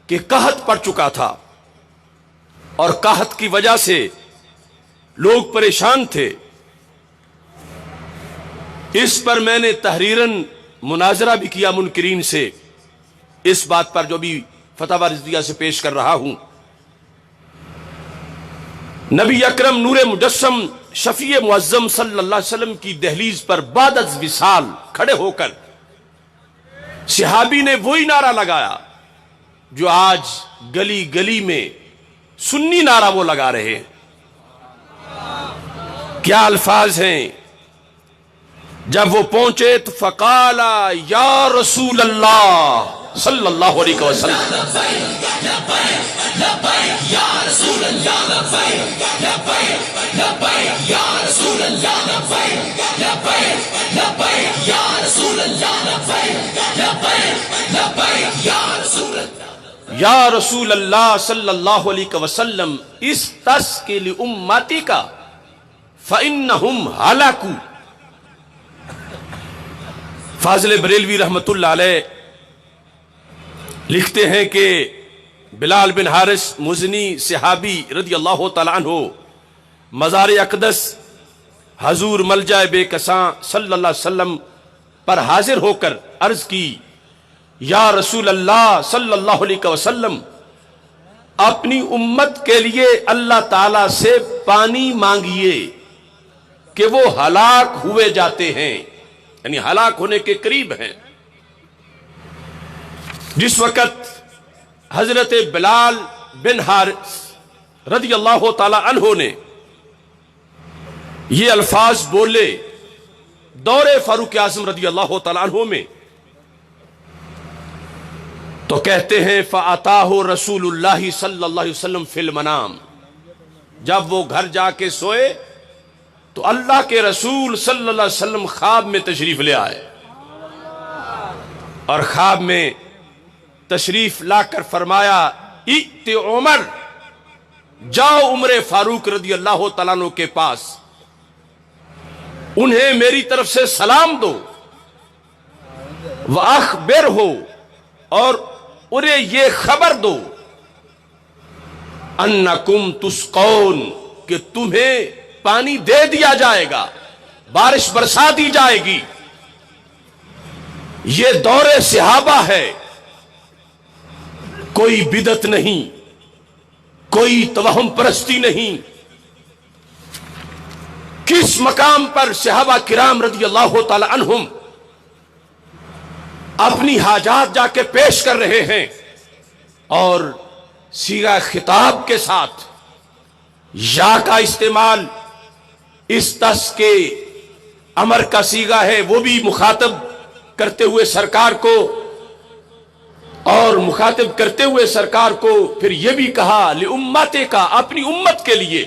کہ قحط پڑ چکا تھا اور قحط کی وجہ سے لوگ پریشان تھے. اس پر میں نے تحریراً مناظرہ بھی کیا منکرین سے، اس بات پر جو بھی فتاوی رضویہ سے پیش کر رہا ہوں. نبی اکرم نور مجسم شفیع معظم صلی اللہ علیہ وسلم کی دہلیز پر بعد از وصال کھڑے ہو کر صحابی نے وہی نعرہ لگایا جو آج گلی گلی میں سنی نعرہ وہ لگا رہے ہیں. کیا الفاظ ہیں؟ جب وہ پہنچے تو فقالا یا رسول اللہ صلی اللہ علیہ وسلم، یا رسول اللہ صلی اللہ علیہ وسلم استسقِ لأمتک فإنہم ہلکوا. فاضل بریلوی رحمت اللہ علیہ لکھتے ہیں کہ بلال بن حارث مزنی صحابی رضی اللہ تعالی عنہ مزار اقدس حضور ملجا بے کساں صلی اللہ علیہ وسلم پر حاضر ہو کر عرض کی، یا رسول اللہ صلی اللہ علیہ وسلم، اپنی امت کے لیے اللہ تعالی سے پانی مانگیے کہ وہ ہلاک ہوئے جاتے ہیں، یعنی ہلاک ہونے کے قریب ہیں. جس وقت حضرت بلال بن حارث رضی اللہ تعالی عنہ نے یہ الفاظ بولے دور فاروق اعظم رضی اللہ تعالی عنہ میں، تو کہتے ہیں فَأَتَاهُ رسول اللہ صلی اللہ علیہ وسلم فی المنام. جب وہ گھر جا کے سوئے تو اللہ کے رسول صلی اللہ علیہ وسلم خواب میں تشریف لے آئے، اور خواب میں تشریف لا کر فرمایا، ائت عمر، جاؤ عمر فاروق رضی اللہ تعالیٰ عنہ کے پاس، انہیں میری طرف سے سلام دو، وَأَخْبِرْهُ، اور انہیں یہ خبر دو، أَنَّكُمْ تُسْقَوْنَ، کہ تمہیں پانی دے دیا جائے گا، بارش برسا دی جائے گی. یہ دور صحابہ ہے، کوئی بدعت نہیں، کوئی توہم پرستی نہیں. کس مقام پر صحابہ کرام رضی اللہ تعالی عنہم اپنی حاجات جا کے پیش کر رہے ہیں، اور صیغہ خطاب کے ساتھ یا کا استعمال استسقِ امر کا صیغہ ہے، وہ بھی مخاطب کرتے ہوئے سرکار کو، اور مخاطب کرتے ہوئے سرکار کو پھر یہ بھی کہا لِأُمَّتِکَ، اپنی امت کے لیے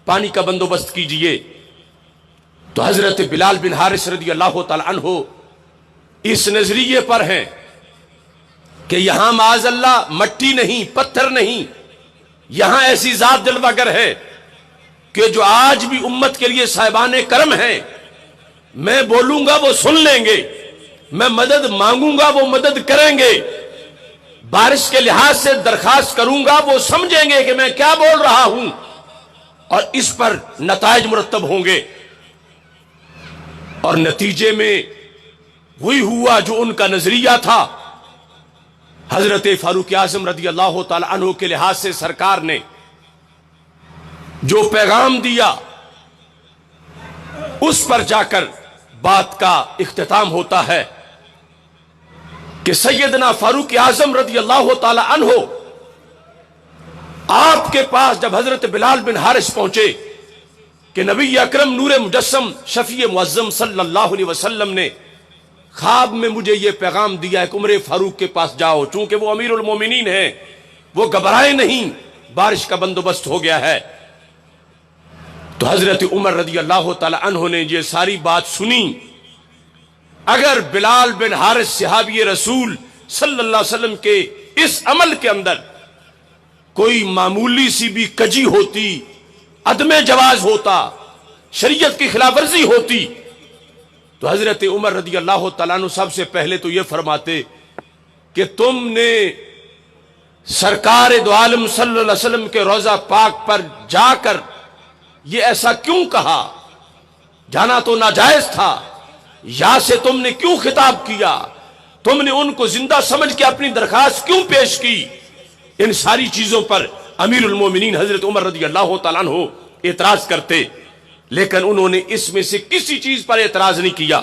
پانی کا بندوبست کیجئے. تو حضرت بلال بن حارث رضی اللہ تعالی عنہ اس نظریے پر ہیں کہ یہاں معاذ اللہ مٹی نہیں، پتھر نہیں، یہاں ایسی ذات جلوہ گر ہے کہ جو آج بھی امت کے لیے صاحبان کرم ہیں. میں بولوں گا وہ سن لیں گے، میں مدد مانگوں گا وہ مدد کریں گے، بارش کے لحاظ سے درخواست کروں گا وہ سمجھیں گے کہ میں کیا بول رہا ہوں، اور اس پر نتائج مرتب ہوں گے. اور نتیجے میں وہی ہوا جو ان کا نظریہ تھا. حضرت فاروق اعظم رضی اللہ تعالی عنہ کے لحاظ سے سرکار نے جو پیغام دیا اس پر جا کر بات کا اختتام ہوتا ہے کہ سیدنا فاروق اعظم رضی اللہ تعالی عنہ آپ کے پاس جب حضرت بلال بن حارث پہنچے کہ نبی اکرم نور مجسم شفیع معظم صلی اللہ علیہ وسلم نے خواب میں مجھے یہ پیغام دیا ہے کہ عمر فاروق کے پاس جاؤ، چونکہ وہ امیر المومنین ہیں، وہ گھبرائے نہیں، بارش کا بندوبست ہو گیا ہے. تو حضرت عمر رضی اللہ تعالی عنہ نے یہ ساری بات سنی. اگر بلال بن حارث صحابی رسول صلی اللہ علیہ وسلم کے اس عمل کے اندر کوئی معمولی سی بھی کجی ہوتی، عدم جواز ہوتا، شریعت کی خلاف ورزی ہوتی، تو حضرت عمر رضی اللہ تعالیٰ عنہ سب سے پہلے تو یہ فرماتے کہ تم نے سرکار دو عالم صلی اللہ علیہ وسلم کے روضہ پاک پر جا کر یہ ایسا کیوں کہا؟ جانا تو ناجائز تھا، یا سے تم نے کیوں خطاب کیا؟ تم نے ان کو زندہ سمجھ کے اپنی درخواست کیوں پیش کی؟ ان ساری چیزوں پر امیر المومنین حضرت عمر رضی اللہ تعالیٰ عنہ اعتراض کرتے، لیکن انہوں نے اس میں سے کسی چیز پر اعتراض نہیں کیا،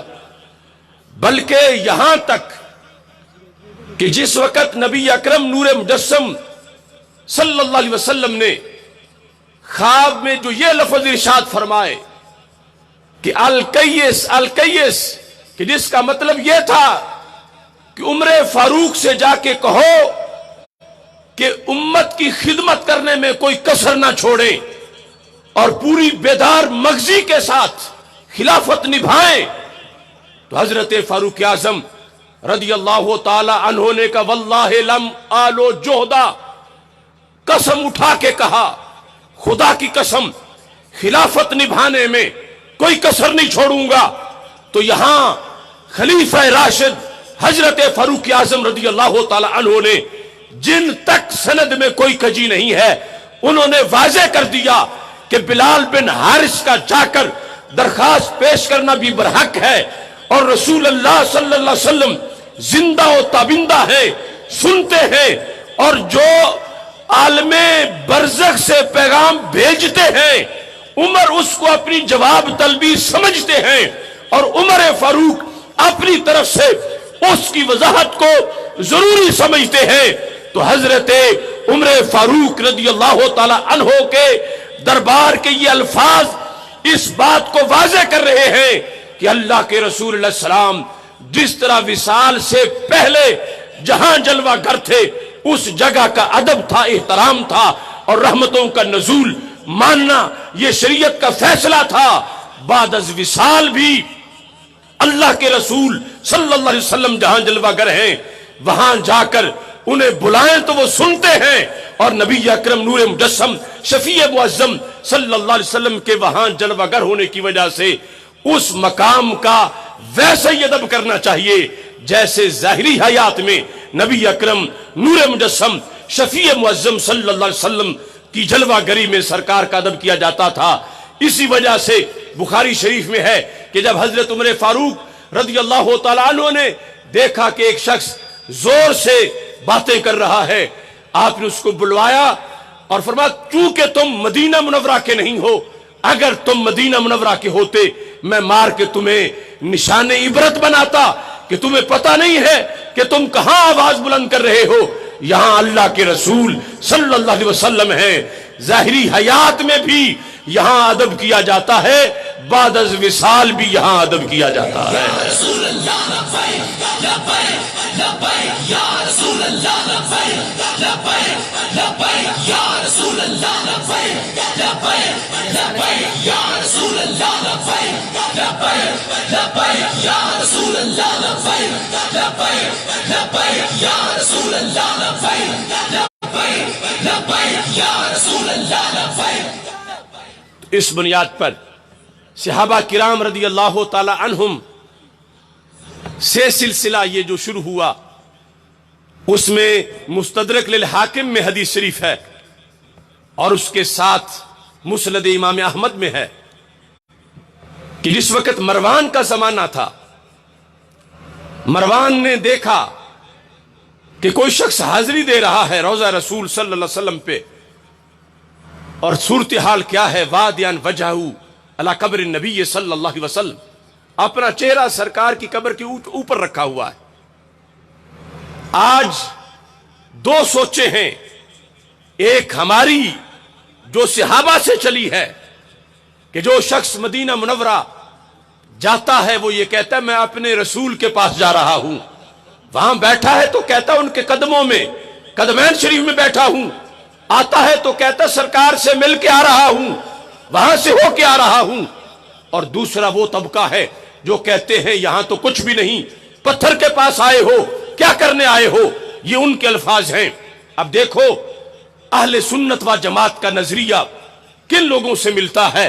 بلکہ یہاں تک کہ جس وقت نبی اکرم نور مجسم صلی اللہ علیہ وسلم نے خواب میں جو یہ لفظ ارشاد فرمائے کہ الکیس الکیس، کہ جس کا مطلب یہ تھا کہ عمر فاروق سے جا کے کہو کہ امت کی خدمت کرنے میں کوئی کسر نہ چھوڑیں اور پوری بیدار مغزی کے ساتھ خلافت نبھائیں. تو حضرت فاروق اعظم رضی اللہ تعالی عنہ نے کہا واللہ لم آلو جوہدا، قسم اٹھا کے کہا خدا کی قسم خلافت نبھانے میں کوئی کسر نہیں چھوڑوں گا۔ تو یہاں خلیفہ راشد حضرت فاروق اعظم رضی اللہ تعالی عنہ نے، جن تک سند میں کوئی کجی نہیں ہے، انہوں نے واضح کر دیا کہ بلال بن حارث کا جا کر درخواست پیش کرنا بھی برحق ہے، اور رسول اللہ صلی اللہ علیہ وسلم زندہ و تابندہ ہے، سنتے ہیں، اور جو عالم برزخ سے پیغام بھیجتے ہیں عمر اس کو اپنی جواب طلبی سمجھتے ہیں، اور عمر فاروق اپنی طرف سے اس کی وضاحت کو ضروری سمجھتے ہیں۔ تو حضرت عمر فاروق رضی اللہ تعالی عنہ کے دربار کے یہ الفاظ اس بات کو واضح کر رہے ہیں کہ اللہ کے رسول علیہ السلام جس طرح وصال سے پہلے جہاں جلوہ گر تھے، اس جگہ کا ادب تھا، احترام تھا، اور رحمتوں کا نزول ماننا یہ شریعت کا فیصلہ تھا۔ بعد از وصال بھی اللہ کے رسول صلی اللہ علیہ وسلم جہاں جلوہ گر ہیں، وہاں جا کر انہیں بلائیں تو وہ سنتے ہیں، اور نبی اکرم نور مجسم شفیع معظم صلی اللہ علیہ وسلم کے وہاں جلوہ گر ہونے کی وجہ سے اس مقام کا ویسا ہی ادب کرنا چاہیے جیسے ظاہری حیات میں نبی اکرم نور مجسم شفیع معظم صلی اللہ علیہ وسلم کی جلوہ گری میں سرکار کا ادب کیا جاتا تھا۔ اسی وجہ سے بخاری شریف میں ہے کہ جب حضرت عمر فاروق رضی اللہ تعالیٰ عنہ نے دیکھا کہ ایک شخص زور سے باتیں کر رہا ہے، آپ نے اس کو بلوایا اور فرمایا چونکہ تم مدینہ منورہ کے نہیں ہو، اگر تم مدینہ منورہ کے ہوتے میں مار کے تمہیں نشان عبرت بناتا کہ تمہیں پتہ نہیں ہے کہ تم کہاں آواز بلند کر رہے ہو۔ یہاں اللہ کے رسول صلی اللہ علیہ وسلم ہیں، ظاہری حیات میں بھی یہاں ادب کیا جاتا ہے، بعد از وصال بھی یہاں ادب کیا جاتا ہے۔ رسول اللہ لبیک لبیک لبیک یا رسول اللہ لبیک لبیک لبیک یا رسول اللہ لبیک لبیک لبیک یا رسول اللہ لبیک لبیک لبیک یا رسول اللہ لبیک لبیک لبیک یا رسول اللہ لبیک لبیک لبیک یا رسول اللہ لبیک۔ اس بنیاد پر صحابہ کرام رضی اللہ تعالی عنہم سے سلسلہ یہ جو شروع ہوا، اس میں مستدرک للحاکم میں حدیث شریف ہے، اور اس کے ساتھ مسند امام احمد میں ہے کہ جس وقت مروان کا زمانہ تھا، مروان نے دیکھا کہ کوئی شخص حاضری دے رہا ہے روضہ رسول صلی اللہ علیہ وسلم پہ، اور صورتحال کیا ہے، وادیان وجہو علی قبر النبی صلی اللہ علیہ وسلم، اپنا چہرہ سرکار کی قبر کے اوپر رکھا ہوا ہے۔ آج دو سوچیں ہیں، ایک ہماری جو صحابہ سے چلی ہے کہ جو شخص مدینہ منورہ جاتا ہے وہ یہ کہتا ہے میں اپنے رسول کے پاس جا رہا ہوں، وہاں بیٹھا ہے تو کہتا ہے ان کے قدموں میں، قدمین شریف میں بیٹھا ہوں، آتا ہے تو کہتا سرکار سے مل کے آ رہا ہوں، وہاں سے ہو کے آ رہا ہوں۔ اور دوسرا وہ طبقہ ہے جو کہتے ہیں یہاں تو کچھ بھی نہیں، پتھر کے پاس آئے ہو، کیا کرنے آئے ہو، یہ ان کے الفاظ ہیں۔ اب دیکھو اہل سنت و جماعت کا نظریہ کن لوگوں سے ملتا ہے۔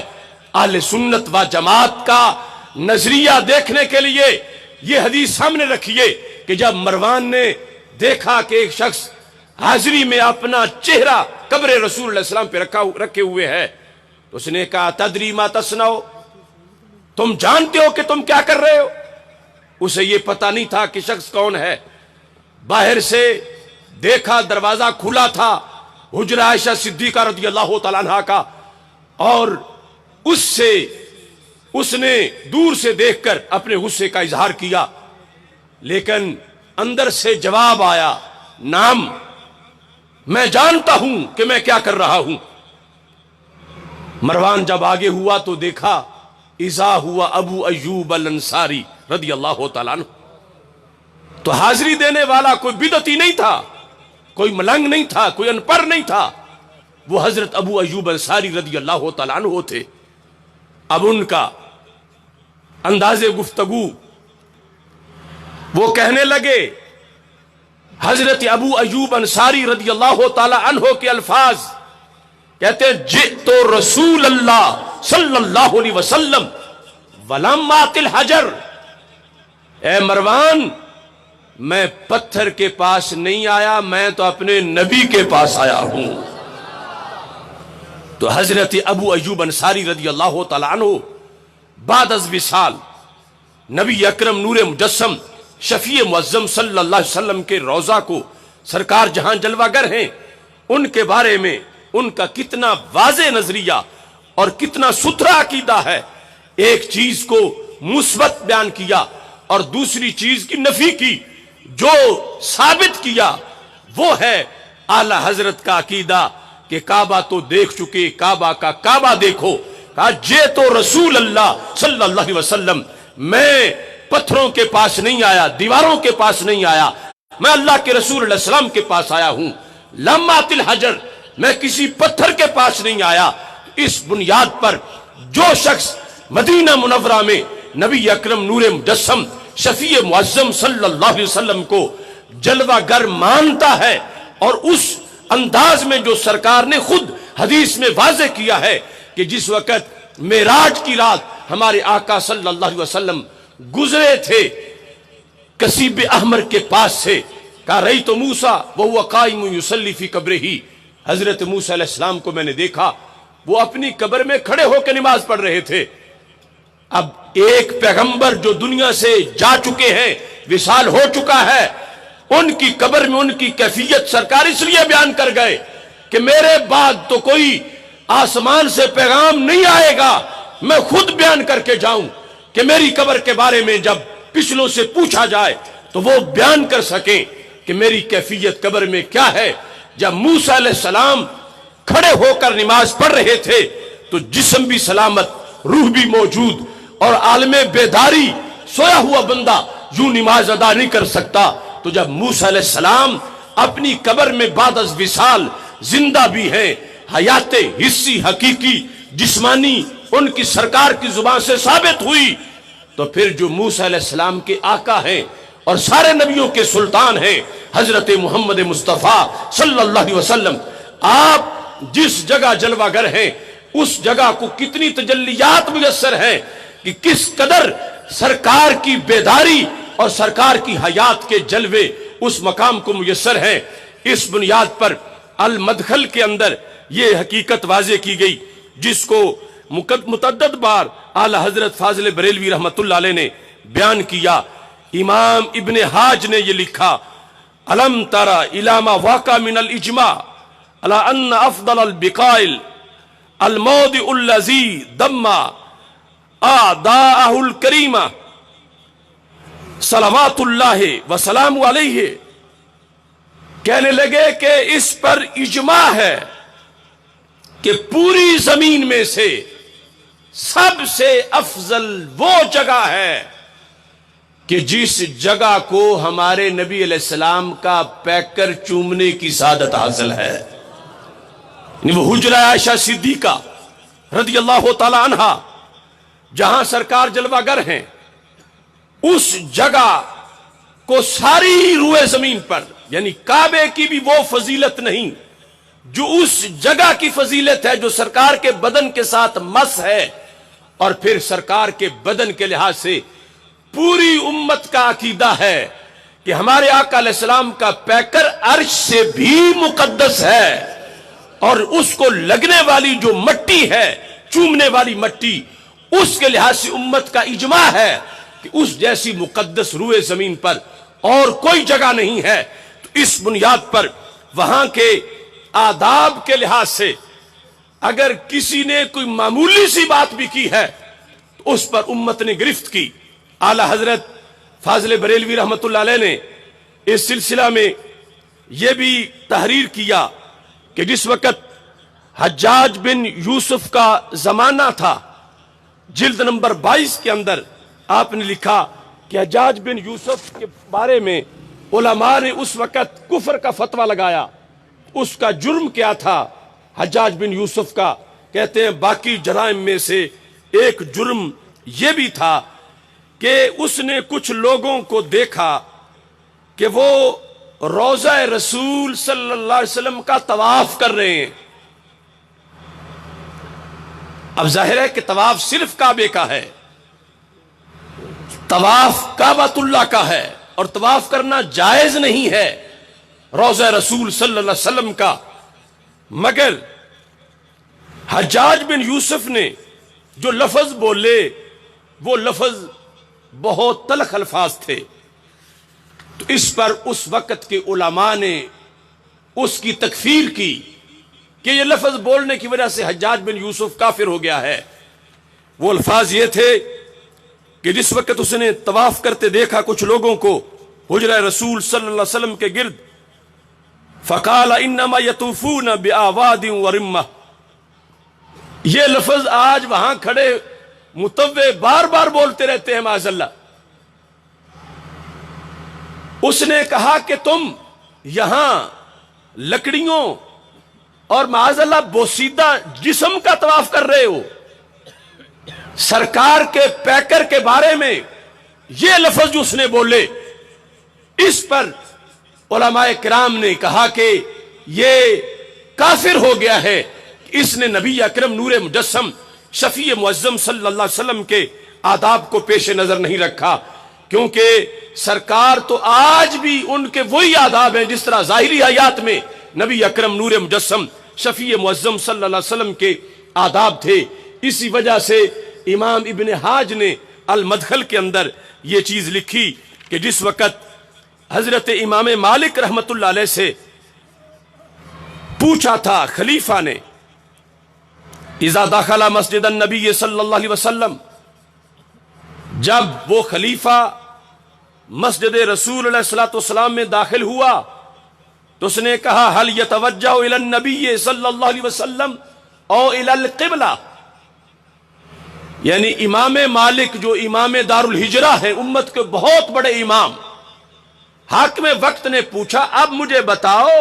اہل سنت و جماعت کا نظریہ دیکھنے کے لیے یہ حدیث سامنے رکھیے کہ جب مروان نے دیکھا کہ ایک شخص حاضری میں اپنا چہرہ قبر رسول اللہ علیہ وسلم پہ رکھے ہوئے ہے، تو اس نے کہا تدری ما تصنعو، تم جانتے ہو کہ تم کیا کر رہے ہو؟ اسے یہ پتہ نہیں تھا کہ شخص کون ہے۔ باہر سے دیکھا دروازہ کھلا تھا حجرہ عائشہ صدیقہ رضی اللہ تعالیٰ عنہ کا، اور اس نے دور سے دیکھ کر اپنے غصے کا اظہار کیا، لیکن اندر سے جواب آیا نام، میں جانتا ہوں کہ میں کیا کر رہا ہوں۔ مروان جب آگے ہوا تو دیکھا اذا ہوا ابو ایوب الانصاری رضی اللہ تعالیٰ عنہ، تو حاضری دینے والا کوئی بدعتی نہیں تھا، کوئی ملنگ نہیں تھا، کوئی ان پڑھ نہیں تھا، وہ حضرت ابو ایوب انصاری رضی اللہ تعالیٰ عنہ تھے۔ اب ان کا انداز گفتگو وہ کہنے لگے، حضرت ابو ایوب انصاری رضی اللہ تعالی عنہ کے الفاظ کہتے ہیں، جئت رسول اللہ صلی اللہ علیہ وسلم ولم آت الحجر، اے مروان میں پتھر کے پاس نہیں آیا، میں تو اپنے نبی کے پاس آیا ہوں۔ تو حضرت ابو ایوب انصاری رضی اللہ تعالی عنہ بعد از وصال نبی اکرم نور مجسم شفیع معظم صلی اللہ علیہ وسلم کے روضہ کو سرکار جہاں جلوہ گر ہیں، ان کے بارے میں ان کا کتنا واضح نظریہ اور کتنا ستھرا عقیدہ ہے، ایک چیز کو مثبت بیان کیا اور دوسری چیز کی نفی کی، جو ثابت کیا وہ ہے اعلی حضرت کا عقیدہ کہ کعبہ تو دیکھ چکے، کعبہ کا کعبہ دیکھو۔ کہا جے تو رسول اللہ صلی اللہ علیہ وسلم، میں پتھروں کے پاس نہیں آیا، دیواروں کے پاس نہیں آیا، میں اللہ کے رسول علیہ السلام کے پاس آیا ہوں۔ لم آت الحجر، میں کسی پتھر کے پاس نہیں آیا۔ اس بنیاد پر جو شخص مدینہ منورہ میں نبی اکرم نور مجسم شفیع معظم صلی اللہ علیہ وسلم کو جلوہ گر مانتا ہے، اور اس انداز میں جو سرکار نے خود حدیث میں واضح کیا ہے کہ جس وقت معراج کی رات ہمارے آقا صلی اللہ علیہ وسلم گزرے تھے کثیب احمر کے پاس سے، کہا رأیت موسیٰ وہو قائم یصلی فی قبرہ، حضرت موسیٰ علیہ السلام کو میں نے دیکھا وہ اپنی قبر میں کھڑے ہو کے نماز پڑھ رہے تھے۔ اب ایک پیغمبر جو دنیا سے جا چکے ہیں، وصال ہو چکا ہے، ان کی قبر میں ان کی کیفیت سرکار اس لیے بیان کر گئے کہ میرے بعد تو کوئی آسمان سے پیغام نہیں آئے گا، میں خود بیان کر کے جاؤں کہ میری قبر کے بارے میں جب پچھلوں سے پوچھا جائے تو وہ بیان کر سکیں کہ میری کیفیت قبر میں کیا ہے۔ جب موسیٰ علیہ السلام کھڑے ہو کر نماز پڑھ رہے تھے تو جسم بھی سلامت، روح بھی موجود، اور عالم بیداری سویا ہوا بندہ یوں نماز ادا نہیں کر سکتا۔ تو جب موسیٰ علیہ السلام اپنی قبر میں بعد از وصال زندہ بھی ہیں، حیات حسی حقیقی جسمانی ان کی سرکار کی زبان سے ثابت ہوئی، تو پھر جو موسیٰ علیہ السلام کے آقا ہیں اور سارے نبیوں کے سلطان ہیں حضرت محمد مصطفیٰ صلی اللہ علیہ وسلم، آپ جس جگہ جلوہ گر ہیں اس جگہ کو کتنی تجلیات میسر ہیں کہ کس قدر سرکار کی بیداری اور سرکار کی حیات کے جلوے اس مقام کو میسر ہیں۔ اس بنیاد پر المدخل کے اندر یہ حقیقت واضح کی گئی جس کو متعدد بار اعلی حضرت فاضل بریلوی رحمت اللہ علیہ نے بیان کیا۔ امام ابن حاج نے یہ لکھا، الم ترى الى ما واقع من الاجماع على ان افضل البقائل الموضع الذي ضم اعداءه الكريمة صلوات اللہ وسلام علیہ، کہنے لگے کہ اس پر اجماع ہے کہ پوری زمین میں سے سب سے افضل وہ جگہ ہے کہ جس جگہ کو ہمارے نبی علیہ السلام کا پیکر چومنے کی سعادت حاصل ہے، وہ حجرہ عائشہ صدیقہ رضی اللہ تعالی عنہا جہاں سرکار جلوہ گر ہیں، اس جگہ کو ساری روئے زمین پر، یعنی کعبے کی بھی وہ فضیلت نہیں جو اس جگہ کی فضیلت ہے جو سرکار کے بدن کے ساتھ مس ہے، اور پھر سرکار کے بدن کے لحاظ سے پوری امت کا عقیدہ ہے کہ ہمارے آقا علیہ السلام کا پیکر عرش سے بھی مقدس ہے، اور اس کو لگنے والی جو مٹی ہے، چومنے والی مٹی، اس کے لحاظ سے امت کا اجماع ہے کہ اس جیسی مقدس روئے زمین پر اور کوئی جگہ نہیں ہے۔ تو اس بنیاد پر وہاں کے آداب کے لحاظ سے اگر کسی نے کوئی معمولی سی بات بھی کی ہے تو اس پر امت نے گرفت کی۔ اعلی حضرت فاضل بریلوی رحمت اللہ علیہ نے اس سلسلہ میں یہ بھی تحریر کیا کہ جس وقت حجاج بن یوسف کا زمانہ تھا، جلد نمبر 22 کے اندر آپ نے لکھا کہ حجاج بن یوسف کے بارے میں علماء نے اس وقت کفر کا فتویٰ لگایا۔ اس کا جرم کیا تھا حجاج بن یوسف کا؟ کہتے ہیں باقی جرائم میں سے ایک جرم یہ بھی تھا کہ اس نے کچھ لوگوں کو دیکھا کہ وہ روضہ رسول صلی اللہ علیہ وسلم کا طواف کر رہے ہیں. اب ظاہر ہے کہ طواف صرف کعبے کا ہے، طواف کعبۃ اللہ کا ہے، اور طواف کرنا جائز نہیں ہے روضہ رسول صلی اللہ علیہ وسلم کا. مگر حجاج بن یوسف نے جو لفظ بولے وہ لفظ بہت تلخ الفاظ تھے، تو اس پر اس وقت کے علماء نے اس کی تکفیر کی کہ یہ لفظ بولنے کی وجہ سے حجاج بن یوسف کافر ہو گیا ہے. وہ الفاظ یہ تھے کہ جس وقت اس نے طواف کرتے دیکھا کچھ لوگوں کو حجرہ رسول صلی اللہ علیہ وسلم کے گرد، فقال انما یطوفون بآواد ورمہ. یہ لفظ آج وہاں کھڑے متوع بار بار بولتے رہتے ہیں معاذ اللہ. اس نے کہا کہ تم یہاں لکڑیوں اور معاذ اللہ بوسیدہ جسم کا طواف کر رہے ہو. سرکار کے پیکر کے بارے میں یہ لفظ جو اس نے بولے، اس پر علماء کرام نے کہا کہ یہ کافر ہو گیا ہے. اس نے نبی اکرم نور مجسم شفیع معظم صلی اللہ علیہ وسلم کے آداب کو پیش نظر نہیں رکھا، کیونکہ سرکار تو آج بھی ان کے وہی آداب ہیں جس طرح ظاہری حیات میں نبی اکرم نور مجسم شفیع معظم صلی اللہ علیہ وسلم کے آداب تھے. اسی وجہ سے امام ابن حاج نے المدخل کے اندر یہ چیز لکھی کہ جس وقت حضرت امام مالک رحمت اللہ علیہ سے پوچھا تھا خلیفہ نے، اذا دخل مسجد النبی صلی اللہ علیہ وسلم، جب وہ خلیفہ مسجد رسول علیہ الصلوۃ والسلام میں داخل ہوا تو اس نے کہا هل يتوجه الى النبی صلی اللہ علیہ وسلم او الى القبلہ. یعنی امام مالک جو امام دار الہجرہ ہے، امت کے بہت بڑے امام، حاکم وقت نے پوچھا اب مجھے بتاؤ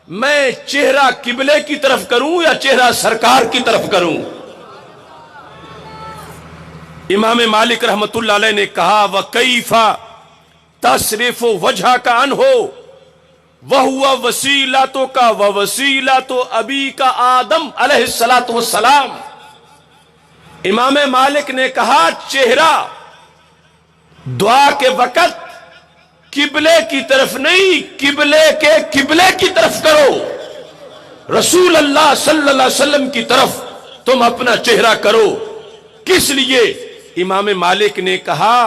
میں چہرہ قبلے کی طرف کروں یا چہرہ سرکار کی طرف کروں. امام مالک رحمت اللہ علیہ نے کہا وَكَيْفَ تَصْرِفُ وَجْهَكَ عَنْهُ وَهُوَ وَسِيلَتُكَ وَوَسِيلَةُ أَبِيكَ آدم علیہ الصلوۃ والسلام. امام مالک نے کہا چہرہ دعا کے وقت قبلے کی طرف نہیں، قبلے کے قبلے کی طرف کرو. رسول اللہ صلی اللہ علیہ وسلم کی طرف تم اپنا چہرہ کرو. کس لیے؟ امام مالک نے کہا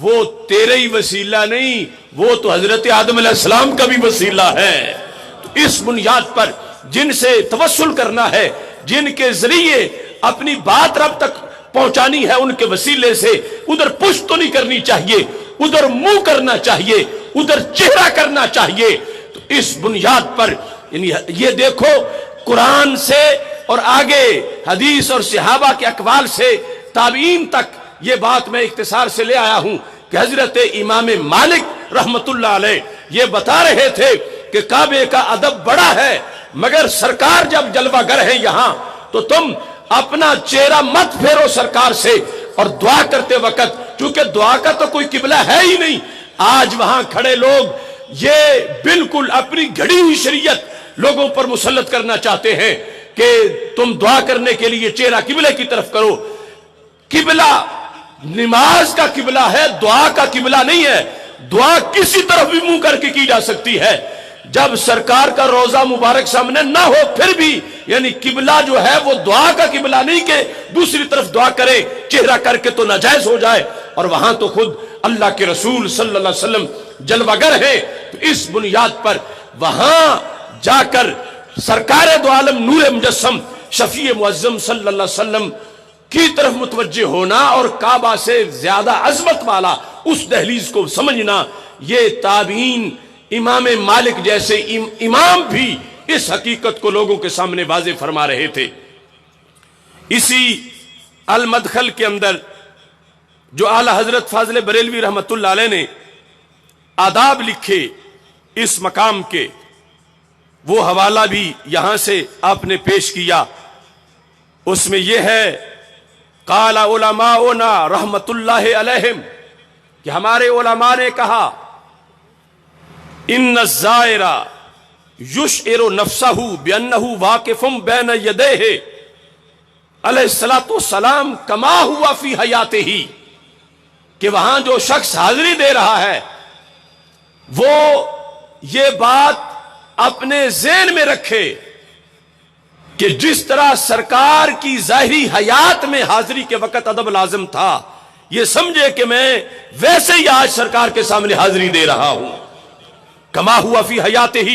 وہ تیرے ہی وسیلہ نہیں، وہ تو حضرت آدم علیہ السلام کا بھی وسیلہ ہے. تو اس بنیاد پر جن سے توسل کرنا ہے، جن کے ذریعے اپنی بات رب تک پہنچانی ہے، ان کے وسیلے سے ادھر پشت تو نہیں کرنی چاہیے، ادھر منہ کرنا چاہیے، ادھر چہرہ کرنا چاہیے. تو اس بنیاد پر یعنی یہ دیکھو قرآن سے اور آگے حدیث اور صحابہ کے اقوال سے تابعین تک یہ بات میں اختصار سے لے آیا ہوں کہ حضرت امام مالک رحمت اللہ علیہ یہ بتا رہے تھے کہ کعبے کا ادب بڑا ہے، مگر سرکار جب جلوہ گر ہے یہاں تو تم اپنا چہرہ مت پھیرو سرکار سے. اور دعا کرتے وقت چونکہ دعا کا تو کوئی قبلہ ہے ہی نہیں، آج وہاں کھڑے لوگ یہ بالکل اپنی گھڑی ہوئی شریعت لوگوں پر مسلط کرنا چاہتے ہیں کہ تم دعا کرنے کے لیے چہرہ قبلے کی طرف کرو. قبلہ نماز کا قبلہ ہے، دعا کا قبلہ نہیں ہے. دعا کسی طرف بھی منہ کر کے کی جا سکتی ہے. جب سرکار کا روضہ مبارک سامنے نہ ہو پھر بھی یعنی قبلہ جو ہے وہ دعا کا قبلہ نہیں کہ دوسری طرف دعا کرے چہرہ کر کے تو ناجائز ہو جائے. اور وہاں تو خود اللہ کے رسول صلی اللہ علیہ وسلم جلوہ گر ہے. تو اس بنیاد پر وہاں جا کر سرکار دو عالم نور مجسم شفیع معظم صلی اللہ علیہ وسلم کی طرف متوجہ ہونا اور کعبہ سے زیادہ عظمت والا اس دہلیز کو سمجھنا، یہ تابعین امام مالک جیسے امام بھی اس حقیقت کو لوگوں کے سامنے واضح فرما رہے تھے. اسی المدخل کے اندر جو اعلی حضرت فاضل بریلوی رحمت اللہ علیہ نے آداب لکھے اس مقام کے، وہ حوالہ بھی یہاں سے آپ نے پیش کیا. اس میں یہ ہے قال علماؤنا رحمت اللہ علیہم کہ ہمارے علماء نے کہا ان الزائر یشعر نفسہ بانہ واقف بین یدیہ علیہ الصلوۃ والسلام کما ہوا فی حیاتہ، کہ وہاں جو شخص حاضری دے رہا ہے وہ یہ بات اپنے ذہن میں رکھے کہ جس طرح سرکار کی ظاہری حیات میں حاضری کے وقت ادب لازم تھا، یہ سمجھے کہ میں ویسے ہی آج سرکار کے سامنے حاضری دے رہا ہوں. کما ہوا فی حیاتہ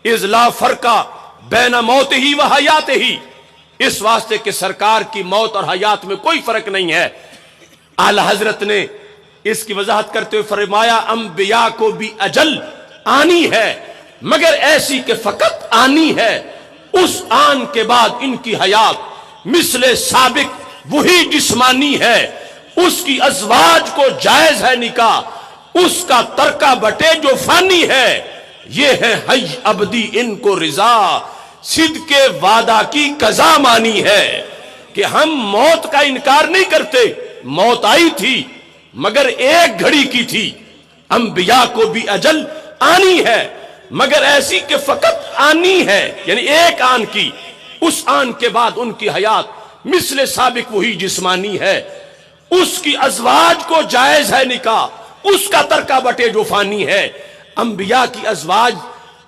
اذ لا فرق بین موتہ و حیاتہ، اس واسطے کہ سرکار کی موت اور حیات میں کوئی فرق نہیں ہے. اعلی حضرت نے اس کی وضاحت کرتے ہوئے فرمایا انبیاء کو بھی اجل آنی ہے، مگر ایسی کہ فقط آنی ہے، اس آن کے بعد ان کی حیات مثل سابق وہی جسمانی ہے، اس کی ازواج کو جائز ہے نکاح، اس کا ترکہ بٹے جو فانی ہے، یہ ہے حی ابدی ان کو رضا، صدق وعدہ کی قضا مانی ہے کہ ہم موت کا انکار نہیں کرتے، موت آئی تھی مگر ایک گھڑی کی تھی. انبیاء کو بھی اجل آنی ہے مگر ایسی کہ فقط آنی ہے، یعنی ایک آن کی، اس آن کے بعد ان کی حیات مثل سابق وہی جسمانی ہے، اس کی ازواج کو جائز ہے نکاح، اس کا ترکہ بٹے جو فانی ہے. انبیاء کی ازواج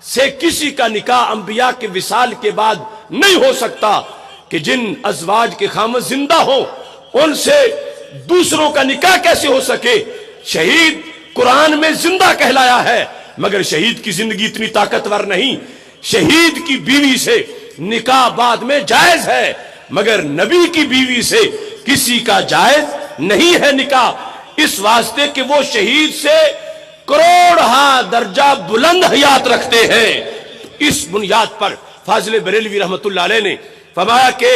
سے کسی کا نکاح انبیاء کے وصال کے بعد نہیں ہو سکتا کہ جن ازواج کے خامد زندہ ہو ان سے دوسروں کا نکاح کیسے ہو سکے. شہید قرآن میں زندہ کہلایا ہے مگر شہید کی زندگی اتنی طاقتور نہیں. شہید کی بیوی سے نکاح بعد میں جائز ہے مگر نبی کی بیوی سے کسی کا جائز نہیں ہے نکاح، اس واسطے کہ وہ شہید سے کروڑہا درجہ بلند حیات رکھتے ہیں. اس بنیاد پر فاضل بریلوی رحمت اللہ علیہ نے فرمایا کہ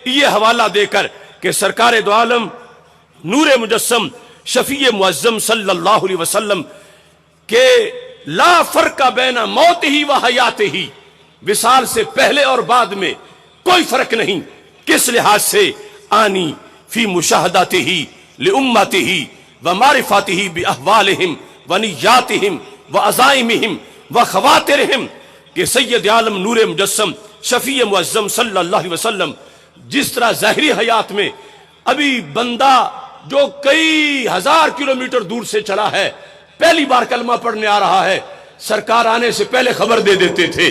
یہ حوالہ دے کر کہ سرکار دو عالم نور مجسم شفیع معظم صلی اللہ علیہ وسلم کہ لا فرق بین موت ہی و حیات ہی، وصال سے پہلے اور بعد میں کوئی فرق نہیں. کس لحاظ سے؟ آنی فی مشاہداتہ لامتہ و معرفتہ باحوالہم و نیاتہم و عزائمہم و خواترہم، کہ سید عالم نور مجسم شفیع معظم صلی اللہ علیہ وسلم جس طرح ظاہری حیات میں ابھی بندہ جو کئی ہزار کلومیٹر دور سے چلا ہے پہلی بار کلمہ پڑھنے آ رہا ہے، سرکار آنے سے پہلے خبر دے دیتے تھے،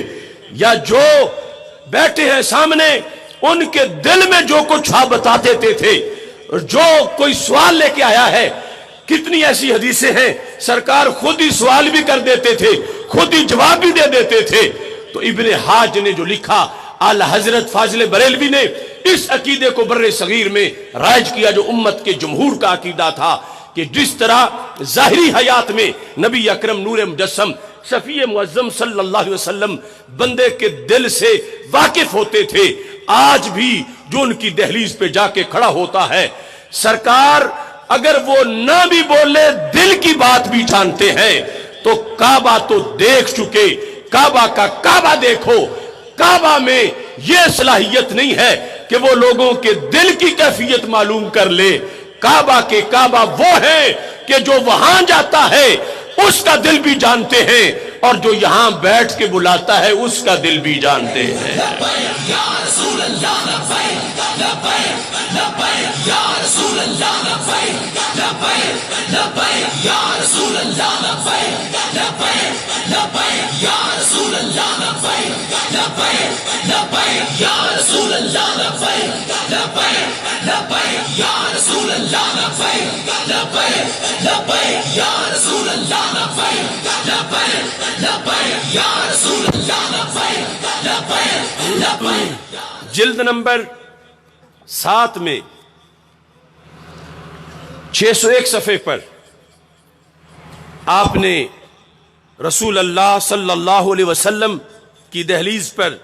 یا جو بیٹھے ہیں سامنے ان کے دل میں جو کچھ بتا دیتے تھے، جو کوئی سوال لے کے آیا ہے. کتنی ایسی حدیثیں ہیں سرکار خود ہی سوال بھی کر دیتے تھے، خود ہی جواب بھی دے دیتے تھے. تو ابن حاج نے جو لکھا، اعلی حضرت فاضل بریلوی نے اس عقیدے کو بر صغیر میں رائج کیا جو امت کے جمہور کا عقیدہ تھا کہ جس طرح ظاہری حیات میں نبی اکرم نور مجسم شفیع معظم صلی اللہ علیہ وسلم بندے کے دل سے واقف ہوتے تھے، آج بھی جو ان کی دہلیز پہ جا کے کھڑا ہوتا ہے سرکار اگر وہ نہ بھی بولے دل کی بات بھی جانتے ہیں. تو کعبہ تو دیکھ چکے، کعبہ کا کعبہ دیکھو، کعبہ میں یہ صلاحیت نہیں ہے کہ وہ لوگوں کے دل کی کیفیت معلوم کر لے. کعبہ کے کعبہ وہ ہے کہ جو وہاں جاتا ہے اس کا دل بھی جانتے ہیں اور جو یہاں بیٹھ کے بلاتا ہے اس کا دل بھی جانتے ہیں. جلد نمبر 7 میں 601 صفحے پر آپ نے رسول اللہ صلی اللہ علیہ وسلم کی دہلیز پر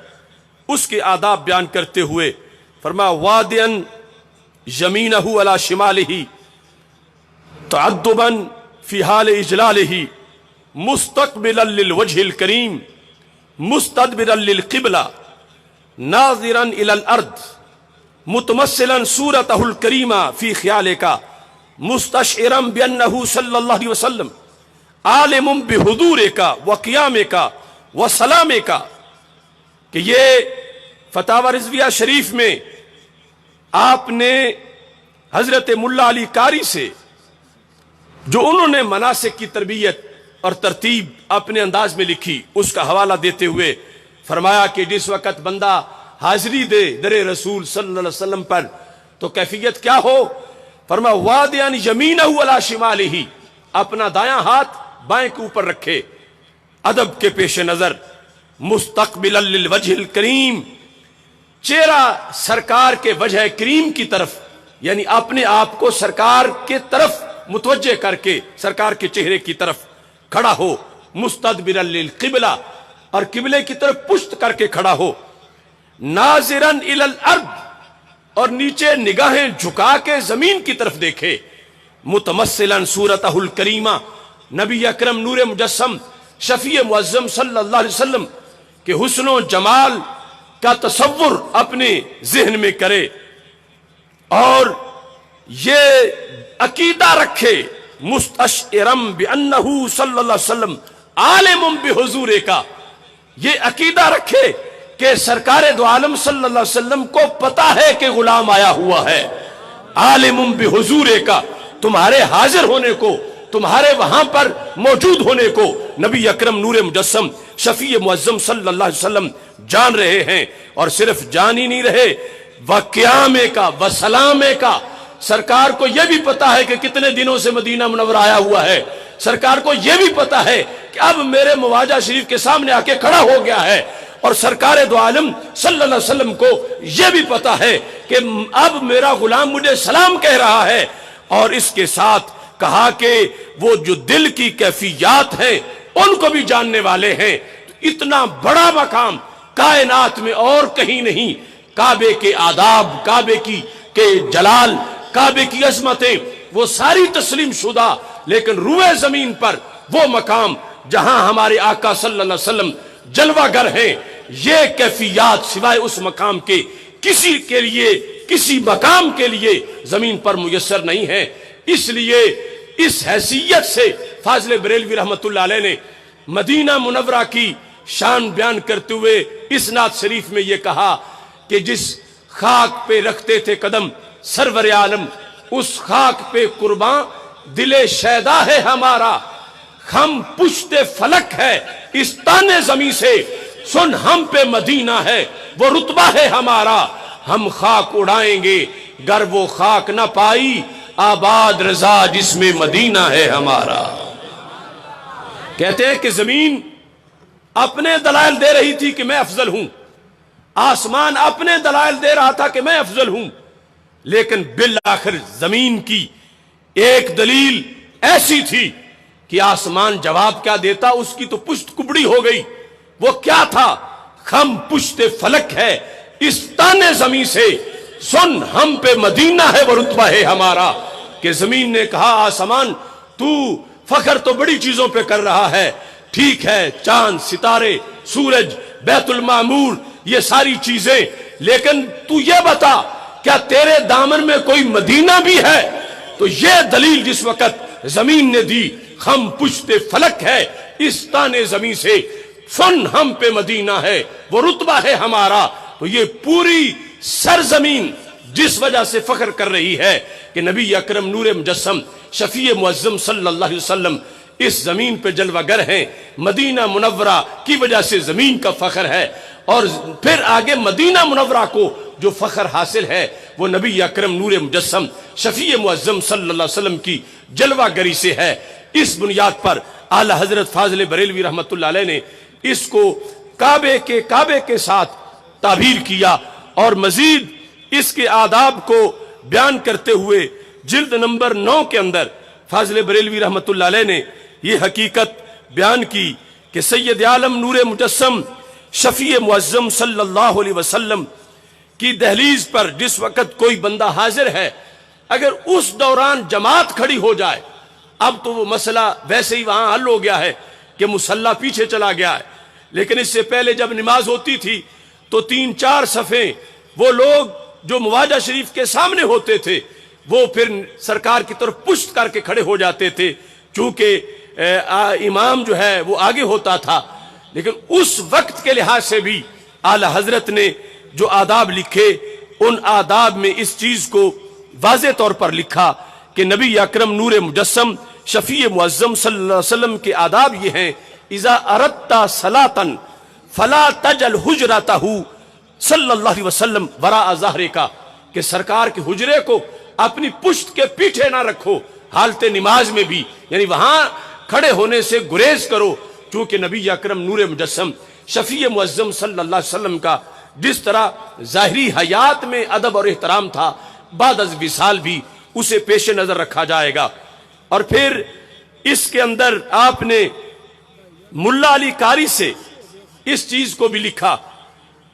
اس کے آداب بیان کرتے ہوئے فرمایا وادعن یمینہ علی شمالہ تعدبا فی حال اجلالہ مستقبلا للوجہ الکریم مستدبرا للقبلہ ناظرا الى الارض متمثلا صورتہ الکریمہ فی خیالک مستشعرا بانہ صلی اللہ علیہ وسلم عالم بحضور کا و قیام کا و سلام کا، کہ یہ فتاوی رضویہ شریف میں آپ نے حضرت ملا علی قاری سے جو انہوں نے مناسک کی تربیت اور ترتیب اپنے انداز میں لکھی، اس کا حوالہ دیتے ہوئے فرمایا کہ جس وقت بندہ حاضری دے در رسول صلی اللہ علیہ وسلم پر تو کیفیت کیا ہو؟ فرمایا وادعن یمینہ علی شمالہ، اپنا دایاں ہاتھ بائیں کے اوپر رکھے، ادب کے پیش نظر مستقبلا للوجہ الکریم، چہرہ سرکار کے وجہ کریم کی طرف، یعنی اپنے آپ کو سرکار کے طرف متوجہ کر کے سرکار کے چہرے کی طرف کھڑا ہو، مستدبرا للقبلہ، اور قبلے کی طرف پشت کر کے کھڑا ہو، ناظرا الی الارض، اور نیچے نگاہیں جھکا کے زمین کی طرف دیکھے، متمثلا صورتہ الکریمہ، نبی اکرم نور مجسم شفیع معظم صلی اللہ علیہ وسلم کے حسن و جمال کا تصور اپنے ذہن میں کرے، اور یہ عقیدہ رکھے مستشعرم بانہ صلی اللہ علیہ وسلم عالم بحضور کا، یہ عقیدہ رکھے کہ سرکار دو عالم صلی اللہ علیہ وسلم کو پتا ہے کہ غلام آیا ہوا ہے، عالم بحضور کا، تمہارے حاضر ہونے کو، تمہارے وہاں پر موجود ہونے کو نبی اکرم نور مجسم شفیع معظم صلی اللہ علیہ وسلم جان رہے ہیں، اور صرف جان ہی نہیں رہے، وقیام کا وسلام کا، سرکار کو یہ بھی پتا ہے کہ کتنے دنوں سے مدینہ منورہ آیا ہوا ہے، سرکار کو یہ بھی پتا ہے کہ اب میرے مواجہ شریف کے سامنے آ کے کھڑا ہو گیا ہے، اور سرکار دو عالم صلی اللہ علیہ وسلم کو یہ بھی پتا ہے کہ اب میرا غلام مجھے سلام کہہ رہا ہے، اور اس کے ساتھ کہا کہ وہ جو دل کی کیفیات ہیں ان کو بھی جاننے والے ہیں۔ اتنا بڑا مقام کائنات میں اور کہیں نہیں، کعبے کے آداب، کعبے کے جلال، کعبے کی عظمتیں وہ ساری تسلیم شدہ، لیکن روئے زمین پر وہ مقام جہاں ہمارے آقا صلی اللہ علیہ وسلم جلوہ گر ہیں، یہ کیفیات سوائے اس مقام کے کسی مقام کے لیے زمین پر میسر نہیں ہے۔ اس لیے اس حیثیت سے فاضل بریلوی رحمت اللہ علیہ نے مدینہ منورہ کی شان بیان کرتے ہوئے اس نعت شریف میں یہ کہا کہ جس خاک پہ رکھتے تھے قدم سرور عالم، اس خاک پہ قرباں دل شیدا ہے ہمارا، ہم پشت فلک ہے اس تانے زمیں سے، سن ہم پہ مدینہ ہے وہ رتبہ ہے ہمارا، ہم خاک اڑائیں گے گر وہ خاک نہ پائی، آباد رضا جس میں مدینہ ہے ہمارا۔ کہتے ہیں کہ زمین اپنے دلائل دے رہی تھی کہ میں افضل ہوں، آسمان اپنے دلائل دے رہا تھا کہ میں افضل ہوں، لیکن بالآخر زمین کی ایک دلیل ایسی تھی کہ آسمان جواب کیا دیتا، اس کی تو پشت کبڑی ہو گئی۔ وہ کیا تھا؟ ہم پشت فلک ہے اس تانے زمیں سے، سن ہم پہ مدینہ ہے وہ رتبہ ہے ہمارا۔ کہ زمین نے کہا آسمان تو فخر تو بڑی چیزوں پہ کر رہا ہے، ٹھیک ہے، چاند، ستارے، سورج، بیت المعمور، یہ ساری چیزیں، لیکن تو یہ بتا کیا تیرے دامن میں کوئی مدینہ بھی ہے؟ تو یہ دلیل جس وقت زمین نے دی، ہم پشت فلک ہے اس تانے زمین سے، سن ہم پہ مدینہ ہے وہ رتبہ ہے ہمارا، تو یہ پوری سرزمین جس وجہ سے فخر کر رہی ہے کہ نبی اکرم نور مجسم شفیع معظم صلی اللہ علیہ وسلم اس زمین پہ جلوہ گر ہیں، مدینہ منورہ کی وجہ سے زمین کا فخر ہے، اور پھر آگے مدینہ منورہ کو جو فخر حاصل ہے وہ نبی اکرم نور مجسم شفیع معظم صلی اللہ علیہ وسلم کی جلوہ گری سے ہے۔ اس بنیاد پر اعلی حضرت فاضل بریلوی رحمت اللہ علیہ نے اس کو کعبے کے ساتھ تعبیر کیا، اور مزید اس کے آداب کو بیان کرتے ہوئے جلد نمبر 9 کے اندر فاضل بریلوی رحمت اللہ علیہ نے یہ حقیقت بیان کی کہ سید عالم نور مجسم شفیع معظم صلی اللہ علیہ وسلم کی دہلیز پر جس وقت کوئی بندہ حاضر ہے، اگر اس دوران جماعت کھڑی ہو جائے، اب تو وہ مسئلہ ویسے ہی وہاں حل ہو گیا ہے کہ مصلی پیچھے چلا گیا ہے، لیکن اس سے پہلے جب نماز ہوتی تھی تو 3-4 صفیں وہ لوگ جو مواجہ شریف کے سامنے ہوتے تھے وہ پھر سرکار کی طرف پشت کر کے کھڑے ہو جاتے تھے، چونکہ امام جو ہے وہ آگے ہوتا تھا، لیکن اس وقت کے لحاظ سے بھی اعلی حضرت نے جو آداب لکھے ان آداب میں اس چیز کو واضح طور پر لکھا کہ نبی اکرم نور مجسم شفیع معظم صلی اللہ علیہ وسلم کے آداب یہ ہیں: اذا اردت صلاۃ فلا تجل حجرتہ صلی اللہ علیہ وسلم وراء ظہرک، کہ سرکار کے حجرے کو اپنی پشت کے پیچھے نہ رکھو حالت نماز میں بھی، یعنی وہاں کھڑے ہونے سے گریز کرو، چونکہ نبی اکرم نور مجسم شفیع معظم صلی اللہ علیہ وسلم کا جس طرح ظاہری حیات میں ادب اور احترام تھا، بعد از وصال بھی اسے پیش نظر رکھا جائے گا۔ اور پھر اس کے اندر آپ نے ملا علی قاری سے اس چیز کو بھی لکھا۔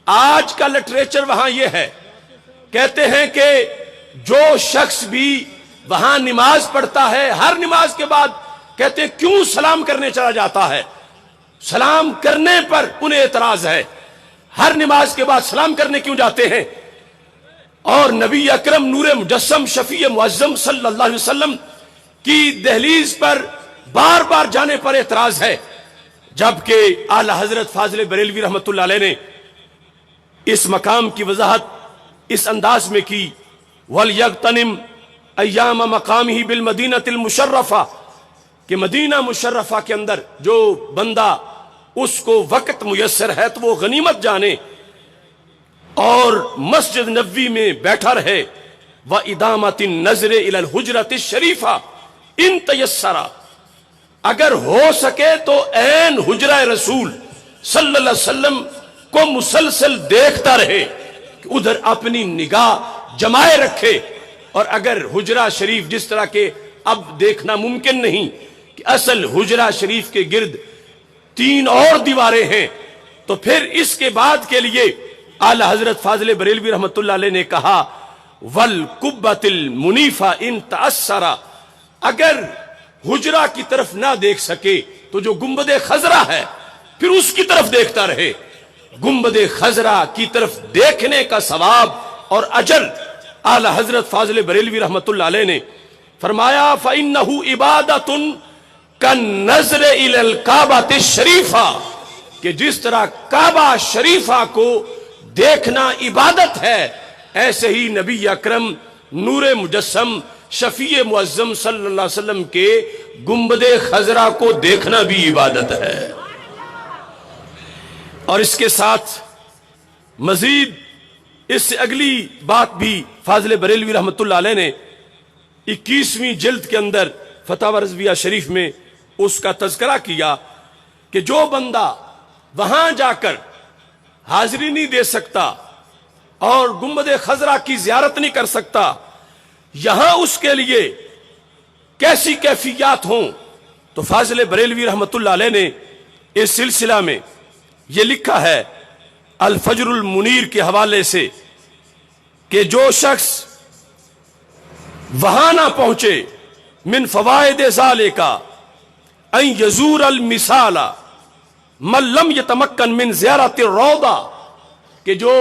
آج کا لٹریچر وہاں یہ ہے، کہتے ہیں کہ جو شخص بھی وہاں نماز پڑھتا ہے ہر نماز کے بعد کہتے ہیں کیوں سلام کرنے چلا جاتا ہے، سلام کرنے پر انہیں اعتراض ہے، ہر نماز کے بعد سلام کرنے کیوں جاتے ہیں؟ اور نبی اکرم نور مجسم شفیع معظم صلی اللہ علیہ وسلم کی دہلیز پر بار بار جانے پر اعتراض ہے، جبکہ اعلی حضرت فاضل بریلوی رحمۃ اللہ علیہ نے اس مقام کی وضاحت اس انداز میں کی: وَلْيَغْتَنِمْ ایام مقامہ بالمدینۃ المشرفہ، کہ مدینہ مشرفہ کے اندر جو بندہ اس کو وقت میسر ہے تو وہ غنیمت جانے اور مسجد نبوی میں بیٹھا رہے۔ وَإِدَامَةِ النَّظْرِ إِلَى الْحُجْرَةِ الشَّرِيفَةِ إِن تَيَسَّرَ، اگر ہو سکے تو عین حجرہ رسول صلی اللہ علیہ وسلم کو مسلسل دیکھتا رہے، کہ ادھر اپنی نگاہ جمائے رکھے۔ اور اگر حجرہ شریف جس طرح کے اب دیکھنا ممکن نہیں کہ اصل حجرہ شریف کے گرد 3 اور دیواریں ہیں، تو پھر اس کے بعد کے لیے اعلی حضرت فاضل بریلوی رحمۃ اللہ علیہ نے کہا: وَالْقُبَّةِ الْمُنِيفَةِ إِن تَأَثَّرَ، اگر حجرہ کی طرف نہ دیکھ سکے تو جو گنبد خضرا ہے پھر اس کی طرف دیکھتا رہے۔ گنبد خضرا کی طرف دیکھنے کا ثواب اور اجر اعلی حضرت فاضل بریلوی رحمۃ اللہ علیہ نے فرمایا: فَإِنَّهُ عِبَادَةٌ كَالنَّظْرِ إِلَى الْكَعْبَةِ الشَّرِيفَةِ، کہ جس طرح کعبہ شریفہ کو دیکھنا عبادت ہے، ایسے ہی نبی اکرم نور مجسم شفیع معظم صلی اللہ علیہ وسلم کے گنبد خضرا کو دیکھنا بھی عبادت ہے۔ اور اس کے ساتھ مزید اس سے اگلی بات بھی فاضل بریلوی رحمۃ اللہ علیہ نے 21ویں جلد کے اندر فتاوی رضویہ شریف میں اس کا تذکرہ کیا کہ جو بندہ وہاں جا کر حاضری نہیں دے سکتا اور گنبد خضرا کی زیارت نہیں کر سکتا، یہاں اس کے لیے کیسی کیفیات ہوں، تو فاضل بریلوی رحمۃ اللہ علیہ نے اس سلسلہ میں یہ لکھا ہے الفجر المنیر کے حوالے سے کہ جو شخص وہاں نہ پہنچے، من فوائد ذالک ان یزور المثال من لم یتمکن من زیارت الروضہ، کہ جو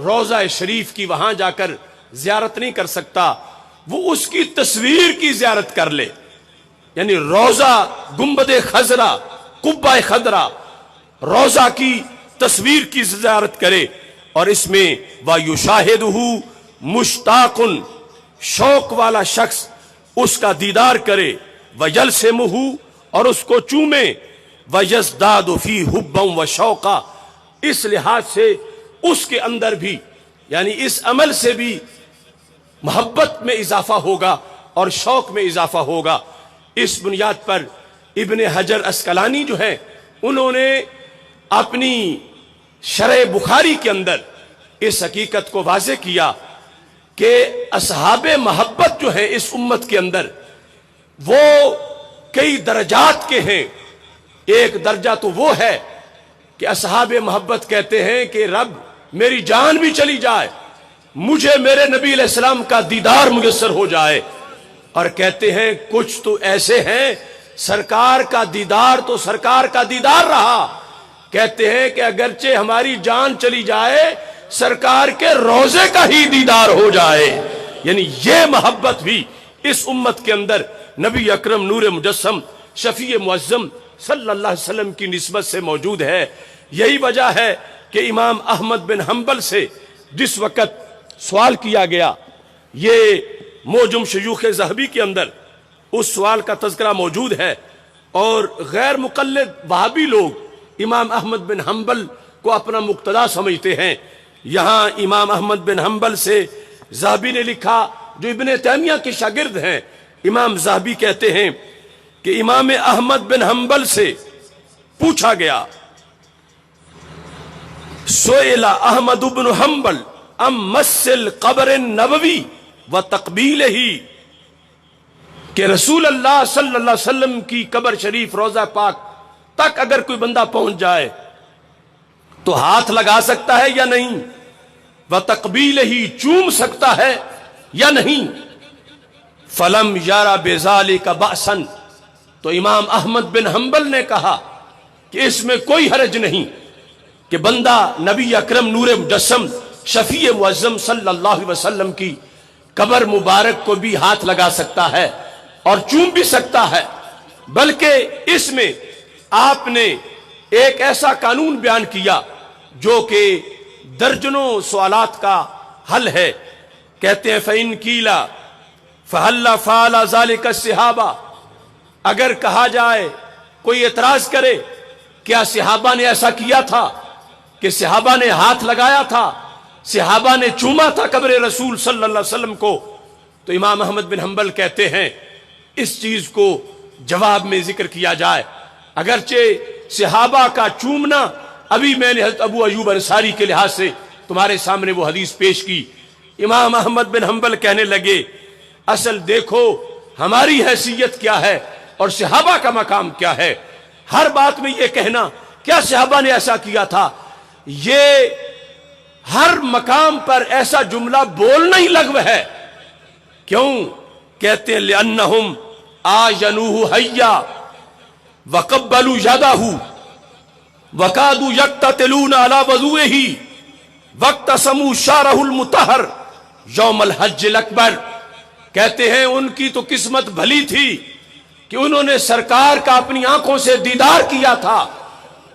روضہ شریف کی وہاں جا کر زیارت نہیں کر سکتا وہ اس کی تصویر کی زیارت کر لے، یعنی روضہ گنبد خضرا قبہ خضرا روضہ کی تصویر کی زیارت کرے، اور اس میں وَيُشَاهِدُهُ مُشْتَاقٌ، شوق والا شخص اس کا دیدار کرے، وَيَلْسِمُهُ، اور اس کو چومے، وَيَزْدَادُ فِي حُبًّا وَشَوْقًا، اس لحاظ سے اس کے اندر بھی یعنی اس عمل سے بھی محبت میں اضافہ ہوگا اور شوق میں اضافہ ہوگا۔ اس بنیاد پر ابن حجر اسقلانی جو ہیں انہوں نے اپنی شرح بخاری کے اندر اس حقیقت کو واضح کیا کہ اصحاب محبت جو ہیں اس امت کے اندر وہ کئی درجات کے ہیں۔ ایک درجہ تو وہ ہے کہ اصحاب محبت کہتے ہیں کہ رب میری جان بھی چلی جائے مجھے میرے نبی علیہ السلام کا دیدار میسر ہو جائے، اور کہتے ہیں کچھ تو ایسے ہیں سرکار کا دیدار تو سرکار کا دیدار رہا، کہتے ہیں کہ اگرچہ ہماری جان چلی جائے سرکار کے روضے کا ہی دیدار ہو جائے۔ یعنی یہ محبت بھی اس امت کے اندر نبی اکرم نور مجسم شفیع معظم صلی اللہ علیہ وسلم کی نسبت سے موجود ہے۔ یہی وجہ ہے کہ امام احمد بن حنبل سے جس وقت سوال کیا گیا، یہ موجم شیوخ ذہبی کے اندر اس سوال کا تذکرہ موجود ہے، اور غیر مقلد وہابی لوگ امام احمد بن حنبل کو اپنا مقتدا سمجھتے ہیں۔ یہاں امام احمد بن حنبل سے ذہبی نے لکھا، جو ابن تیمیہ کے شاگرد ہیں، امام ذہبی کہتے ہیں کہ امام احمد بن حنبل سے پوچھا گیا، سئل احمد بن حنبل ام مس القبر النبوی و تقبیلہ، کہ رسول اللہ صلی اللہ علیہ وسلم کی قبر شریف روضہ پاک تک اگر کوئی بندہ پہنچ جائے تو ہاتھ لگا سکتا ہے یا نہیں، و تقبیلہ چوم سکتا ہے یا نہیں؟ فلم یارا بذالک بأسا، تو امام احمد بن حنبل نے کہا کہ اس میں کوئی حرج نہیں کہ بندہ نبی اکرم نور مجسم شفیع معظم صلی اللہ علیہ وسلم کی قبر مبارک کو بھی ہاتھ لگا سکتا ہے اور چوم بھی سکتا ہے، بلکہ اس میں آپ نے ایک ایسا قانون بیان کیا جو کہ درجنوں سوالات کا حل ہے۔ کہتے ہیں فَإِن قِيلَ فَهَلَّ فَعَلَ ذَلِكَ الصَّحَابَہ، اگر کہا جائے، کوئی اعتراض کرے، کیا صحابہ نے ایسا کیا تھا کہ صحابہ نے ہاتھ لگایا تھا، صحابہ نے چوما تھا قبر رسول صلی اللہ علیہ وسلم کو؟ تو امام احمد بن حنبل کہتے ہیں اس چیز کو جواب میں ذکر کیا جائے، اگرچہ صحابہ کا چومنا، ابھی میں نے حضرت ابو ایوب انصاری کے لحاظ سے تمہارے سامنے وہ حدیث پیش کی۔ امام احمد بن حنبل کہنے لگے اصل دیکھو ہماری حیثیت کیا ہے اور صحابہ کا مقام کیا ہے، ہر بات میں یہ کہنا کیا صحابہ نے ایسا کیا تھا، یہ ہر مقام پر ایسا جملہ بولنا ہی لغو ہے۔ کیوں؟ کہتے ہیں لأنہم آجنوہ حیا وقبلوا یدہ وکادوا یقتتلون علی وضوئہ واقتسموا شعرہ المطہر یوم الحج الاکبر۔ کہتے ہیں ان کی تو قسمت بھلی تھی کہ انہوں نے سرکار کا اپنی آنکھوں سے دیدار کیا تھا،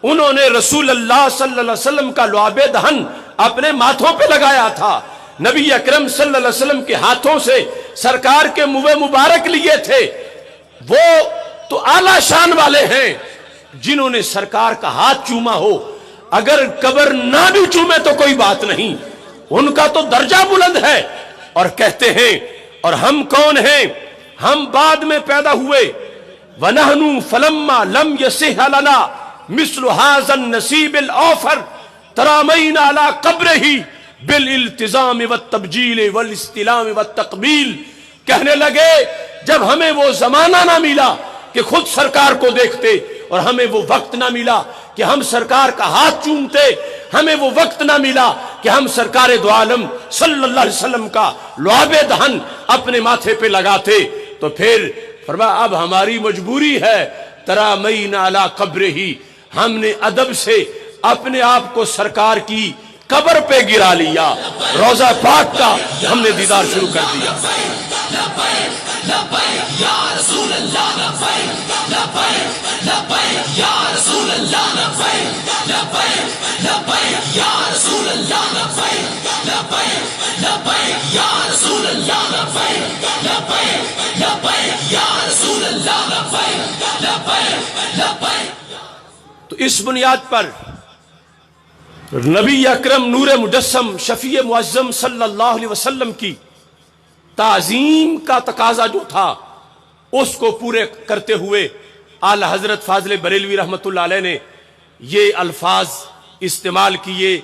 انہوں نے رسول اللہ صلی اللہ علیہ وسلم کا لعاب دہن اپنے ماتھوں پہ لگایا تھا، نبی اکرم صلی اللہ علیہ وسلم کے ہاتھوں سے سرکار کے منہ مبارک لیے تھے۔ وہ تو اعلیٰ شان والے ہیں جنہوں نے سرکار کا ہاتھ چوما ہو، اگر قبر نہ بھی چومے تو کوئی بات نہیں، ان کا تو درجہ بلند ہے۔ اور کہتے ہیں اور ہم کون ہیں؟ ہم بعد میں پیدا ہوئے، وَنَحْنُ فَلَمَّا لَمْ يَصِحَّ لَنَا مِثْلُ هَذَا النَّصِيبِ الْأَوْفَرِ تَرَامَيْنَا عَلَى قَبْرِهِ بِالِالْتِزَامِ وَالتَّبْجِيلِ وَالِاسْتِلَامِ وَالتَّقْبِيلِ۔ کہنے لگے جب ہمیں وہ زمانہ نہ ملا کہ خود سرکار کو دیکھتے، اور ہمیں وہ وقت نہ ملا کہ ہم سرکار کا ہاتھ چومتے، ہمیں وہ وقت نہ ملا کہ ہم سرکار دو عالم صلی اللہ علیہ وسلم کا لعاب دہن اپنے ماتھے پہ لگاتے، تو پھر فرمایا اب ہماری مجبوری ہے، ترامینا علی قبرہ، ہم نے ادب سے اپنے آپ کو سرکار کی قبر پہ گرا لیا، روضہ پاک کا ہم نے دیدار شروع کر دیا۔ تو اس بنیاد پر نبی اکرم نور مجسم شفیع معظم صلی اللہ علیہ وسلم کی تعظیم کا تقاضا جو تھا اس کو پورے کرتے ہوئے اعلی حضرت فاضل بریلوی رحمۃ اللہ علیہ نے یہ الفاظ استعمال کیے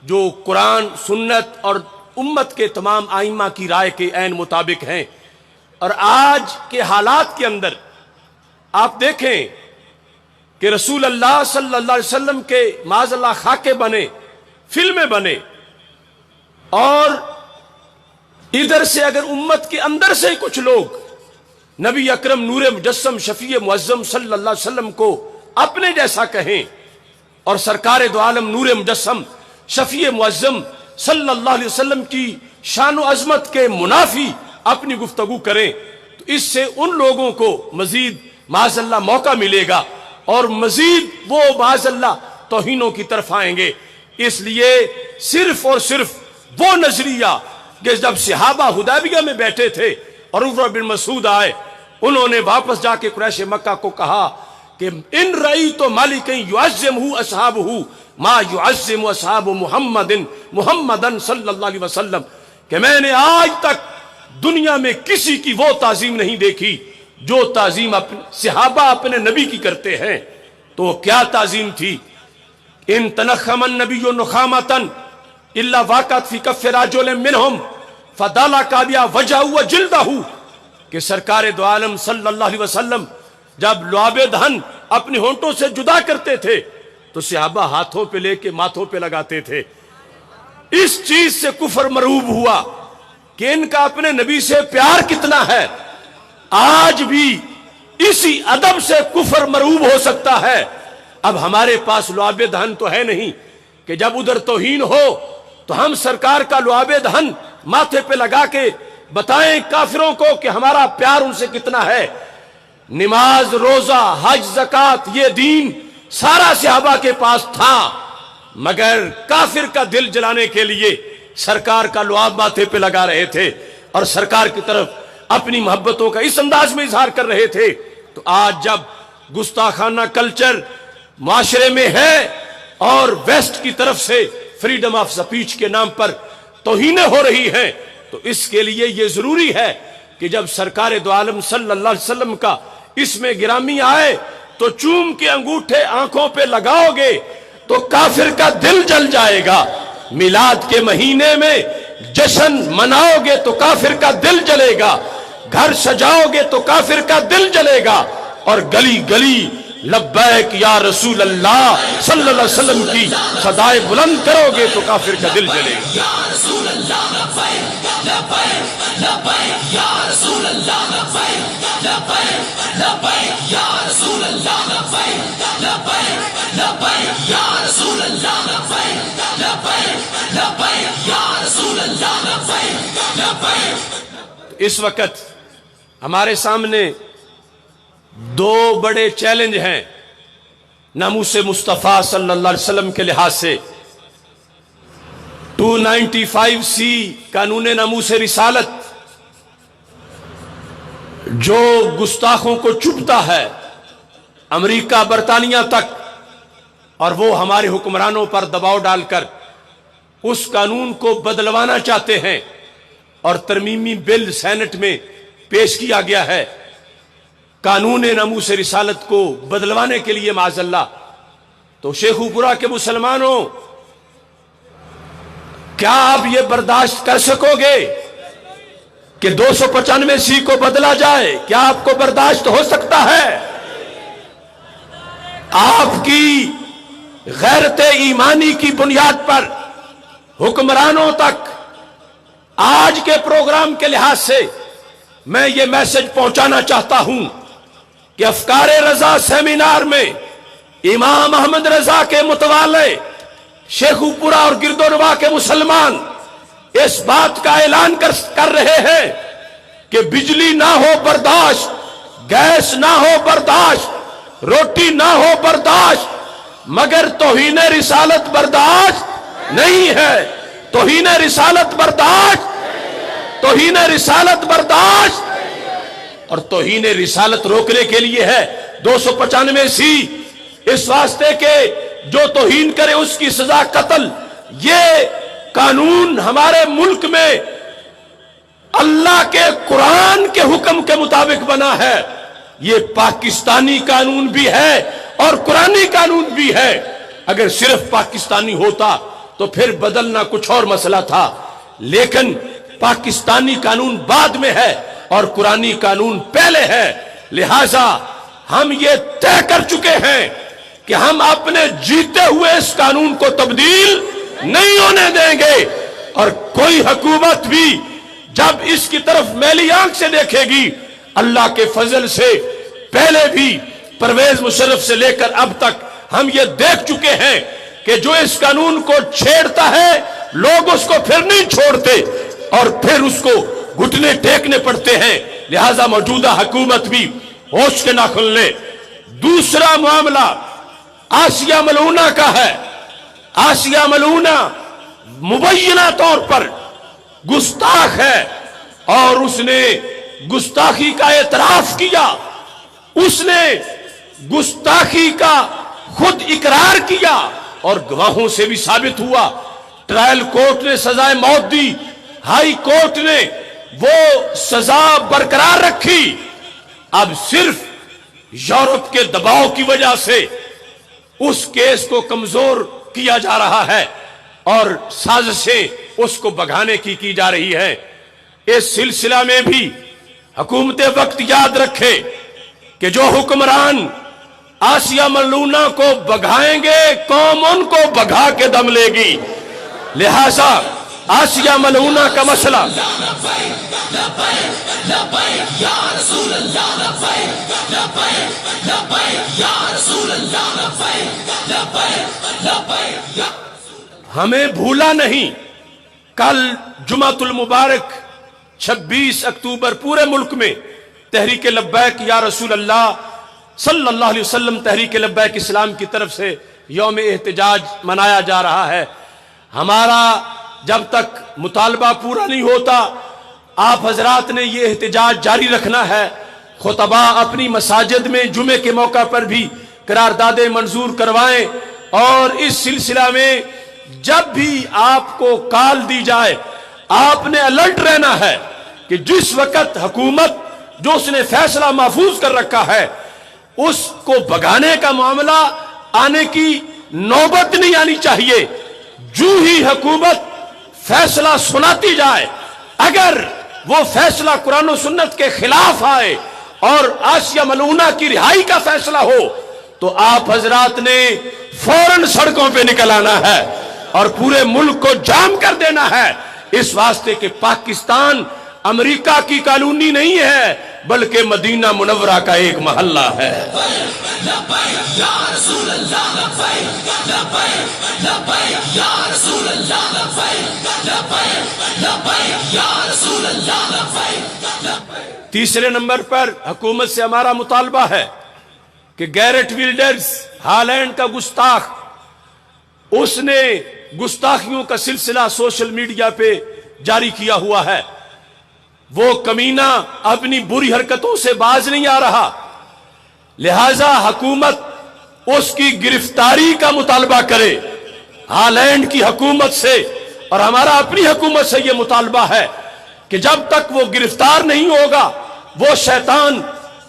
جو قرآن، سنت اور امت کے تمام ائمہ کی رائے کے عین مطابق ہیں۔ اور آج کے حالات کے اندر آپ دیکھیں کہ رسول اللہ صلی اللہ علیہ وسلم کے معاذ اللہ خاکے بنے، فلمیں بنے، اور ادھر سے اگر امت کے اندر سے کچھ لوگ نبی اکرم نور مجسم شفیع معظم صلی اللہ علیہ وسلم کو اپنے جیسا کہیں اور سرکار دو عالم نور مجسم شفیع معظم صلی اللہ علیہ وسلم کی شان و عظمت کے منافی اپنی گفتگو کریں، تو اس سے ان لوگوں کو مزید معاذ اللہ موقع ملے گا اور مزید وہ معاذ اللہ توہینوں کی طرف آئیں گے. اس لیے صرف اور صرف وہ نظریہ کہ جب صحابہ حدیبیہ میں بیٹھے تھے اور عروہ بن مسعود آئے، انہوں نے واپس جا کے قریش مکہ کو کہا کہ ان رأیت مالکا یعظمہ اصحابہ ما یعظم اصحاب محمدن صلی اللہ علیہ وسلم، کہ میں نے آج تک دنیا میں کسی کی وہ تعظیم نہیں دیکھی جو تعظیم صحابہ اپنے نبی کی کرتے ہیں. تو کیا تعظیم تھی؟ ان تنخم النبی نخامتا الا واقعت فی کف رجل منہم فدلک بها وجهه وجلدہ، کہ سرکار دو عالم صلی اللہ علیہ وسلم جب لعاب دہن اپنے ہونٹوں سے جدا کرتے تھے تو صحابہ ہاتھوں پہ لے کے ماتھوں پہ لگاتے تھے. اس چیز سے کفر مرعوب ہوا کہ ان کا اپنے نبی سے پیار کتنا ہے. آج بھی اسی ادب سے کفر مرعوب ہو سکتا ہے. اب ہمارے پاس لعاب دہن تو ہے نہیں کہ جب ادھر توہین ہو تو ہم سرکار کا لعاب دہن ماتھے پہ لگا کے بتائیں کافروں کو کہ ہمارا پیار ان سے کتنا ہے. نماز، روزہ، حج، زکوٰۃ، یہ دین سارا صحابہ کے پاس تھا، مگر کافر کا دل جلانے کے لیے سرکار کا لعاب ماتھے پہ لگا رہے تھے اور سرکار کی طرف اپنی محبتوں کا اس انداز میں اظہار کر رہے تھے. تو آج جب گستاخانہ کلچر معاشرے میں ہے اور ویسٹ کی طرف سے فریڈم آف سپیچ کے نام پر توہینیں ہو رہی ہیں، تو اس کے لیے یہ ضروری ہے کہ جب سرکار دو عالم صلی اللہ علیہ وسلم کا اس میں گرامی آئے تو چوم کے انگوٹھے آنکھوں پہ لگاؤ گے تو کافر کا دل جل جائے گا. میلاد کے مہینے میں جشن مناؤ گے تو کافر کا دل جلے گا، گھر سجاؤ گے تو کافر کا دل جلے گا، اور گلی گلی لبیک یا رسول اللہ صلی اللہ علیہ وسلم کی صدائے بلند کرو گے تو کافر کا دل جلے گا. یا رسول اللہ لبیک لبیک لبیک یا رسول اللہ لبیک لبیک لبیک یا رسول اللہ لبیک لبیک لبیک یا رسول اللہ لبیک لبیک لبیک یا رسول اللہ لبیک لبیک. اس وقت ہمارے سامنے دو بڑے چیلنج ہیں ناموس مصطفیٰ صلی اللہ علیہ وسلم کے لحاظ سے. 295C قانون ناموس رسالت جو گستاخوں کو چبھتا ہے امریکہ برطانیہ تک، اور وہ ہمارے حکمرانوں پر دباؤ ڈال کر اس قانون کو بدلوانا چاہتے ہیں، اور ترمیمی بل سینٹ میں پیش کیا گیا ہے قانون ناموس رسالت کو بدلوانے کے لیے معاذ اللہ. تو شیخو پورہ کے مسلمانوں، کیا آپ یہ برداشت کر سکو گے کہ 295C کو بدلا جائے؟ کیا آپ کو برداشت ہو سکتا ہے؟ آپ کی غیرت ایمانی کی بنیاد پر حکمرانوں تک آج کے پروگرام کے لحاظ سے میں یہ میسج پہنچانا چاہتا ہوں کہ افکار رضا سیمینار میں امام احمد رضا کے متوالے شیخو پورہ اور گرد و نواح کے مسلمان اس بات کا اعلان کر رہے ہیں کہ بجلی نہ ہو برداشت، گیس نہ ہو برداشت، روٹی نہ ہو برداشت، مگر توہین رسالت برداشت نہیں ہے. توہین رسالت برداشت، توہین رسالت برداشت. اور توہین رسالت روکنے کے لیے ہے 295C، اس واسطے کہ جو توہین کرے اس کی سزا قتل. یہ قانون ہمارے ملک میں اللہ کے قرآن کے حکم کے مطابق بنا ہے. یہ پاکستانی قانون بھی ہے اور قرآنی قانون بھی ہے. اگر صرف پاکستانی ہوتا تو پھر بدلنا کچھ اور مسئلہ تھا، لیکن پاکستانی قانون بعد میں ہے اور قرآنی قانون پہلے ہے. لہذا ہم یہ طے کر چکے ہیں کہ ہم اپنے جیتے ہوئے اس قانون کو تبدیل نہیں ہونے دیں گے، اور کوئی حکومت بھی جب اس کی طرف میلی آنکھ سے دیکھے گی، اللہ کے فضل سے پہلے بھی پرویز مشرف سے لے کر اب تک ہم یہ دیکھ چکے ہیں کہ جو اس قانون کو چھیڑتا ہے لوگ اس کو پھر نہیں چھوڑتے اور پھر اس کو گھٹنے ٹیکنے پڑتے ہیں. لہذا موجودہ حکومت بھی ہوش کے ناخن لے۔ دوسرا معاملہ آسیہ ملعونہ کا ہے۔ آسیہ ملعونہ مبینہ طور پر گستاخ ہے اور اس نے گستاخی کا اعتراف کیا، اس نے گستاخی کا خود اقرار کیا اور گواہوں سے بھی ثابت ہوا۔ ٹرائل کورٹ نے سزائے موت دی، ہائی کورٹ نے وہ سزا برقرار رکھی۔ اب صرف یورپ کے دباؤ کی وجہ سے اس کیس کو کمزور کیا جا رہا ہے اور سازشیں اس کو بھگانے کی جا رہی ہے۔ اس سلسلہ میں بھی حکومت وقت یاد رکھے کہ جو حکمران آسیہ ملعونہ کو بھگائیں گے قوم ان کو بھگا کے دم لے گی۔ لہذا آسیہ ملعونہ کا مسئلہ ہمیں بھولا نہیں۔ کل جمعۃ المبارک 26 اکتوبر پورے ملک میں تحریک لبیک یا رسول اللہ صلی اللہ علیہ وسلم تحریک لبیک اسلام کی طرف سے یوم احتجاج منایا جا رہا ہے۔ ہمارا جب تک مطالبہ پورا نہیں ہوتا آپ حضرات نے یہ احتجاج جاری رکھنا ہے۔ خطبہ اپنی مساجد میں جمعے کے موقع پر بھی قراردادیں منظور کروائیں اور اس سلسلہ میں جب بھی آپ کو کال دی جائے آپ نے الرٹ رہنا ہے کہ جس وقت حکومت جو اس نے فیصلہ محفوظ کر رکھا ہے اس کو بھگانے کا معاملہ آنے کی نوبت نہیں آنی چاہیے۔ جو ہی حکومت فیصلہ سناتی جائے اگر وہ فیصلہ قرآن و سنت کے خلاف آئے اور آسیہ ملعونہ کی رہائی کا فیصلہ ہو تو آپ حضرات نے فوراً سڑکوں پہ نکل آنا ہے اور پورے ملک کو جام کر دینا ہے، اس واسطے کہ پاکستان امریکہ کی کالونی نہیں ہے بلکہ مدینہ منورہ کا ایک محلہ ہے۔ تیسرے نمبر پر حکومت سے ہمارا مطالبہ ہے کہ گیرٹ ویلڈرز ہالینڈ کا گستاخ، اس نے گستاخیوں کا سلسلہ سوشل میڈیا پہ جاری کیا ہوا ہے۔ وہ کمینہ اپنی بری حرکتوں سے باز نہیں آ رہا، لہذا حکومت اس کی گرفتاری کا مطالبہ کرے۔ ہالینڈ کی حکومت سے اور ہمارا اپنی حکومت سے یہ مطالبہ ہے کہ جب تک وہ گرفتار نہیں ہوگا وہ شیطان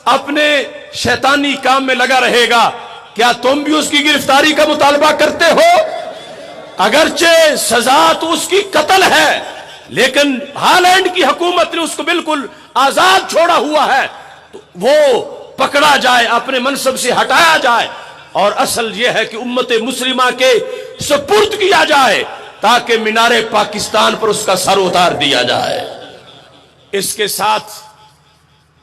اپنے شیطانی کام میں لگا رہے گا۔ کیا تم بھی اس کی گرفتاری کا مطالبہ کرتے ہو؟ اگرچہ سزا تو اس کی قتل ہے لیکن ہالینڈ کی حکومت نے اس کو بالکل آزاد چھوڑا ہوا ہے، تو وہ پکڑا جائے، اپنے منصب سے ہٹایا جائے اور اصل یہ ہے کہ امت مسلمہ کے سپرد کیا جائے تاکہ مینار پاکستان پر اس کا سر اتار دیا جائے۔ اس کے ساتھ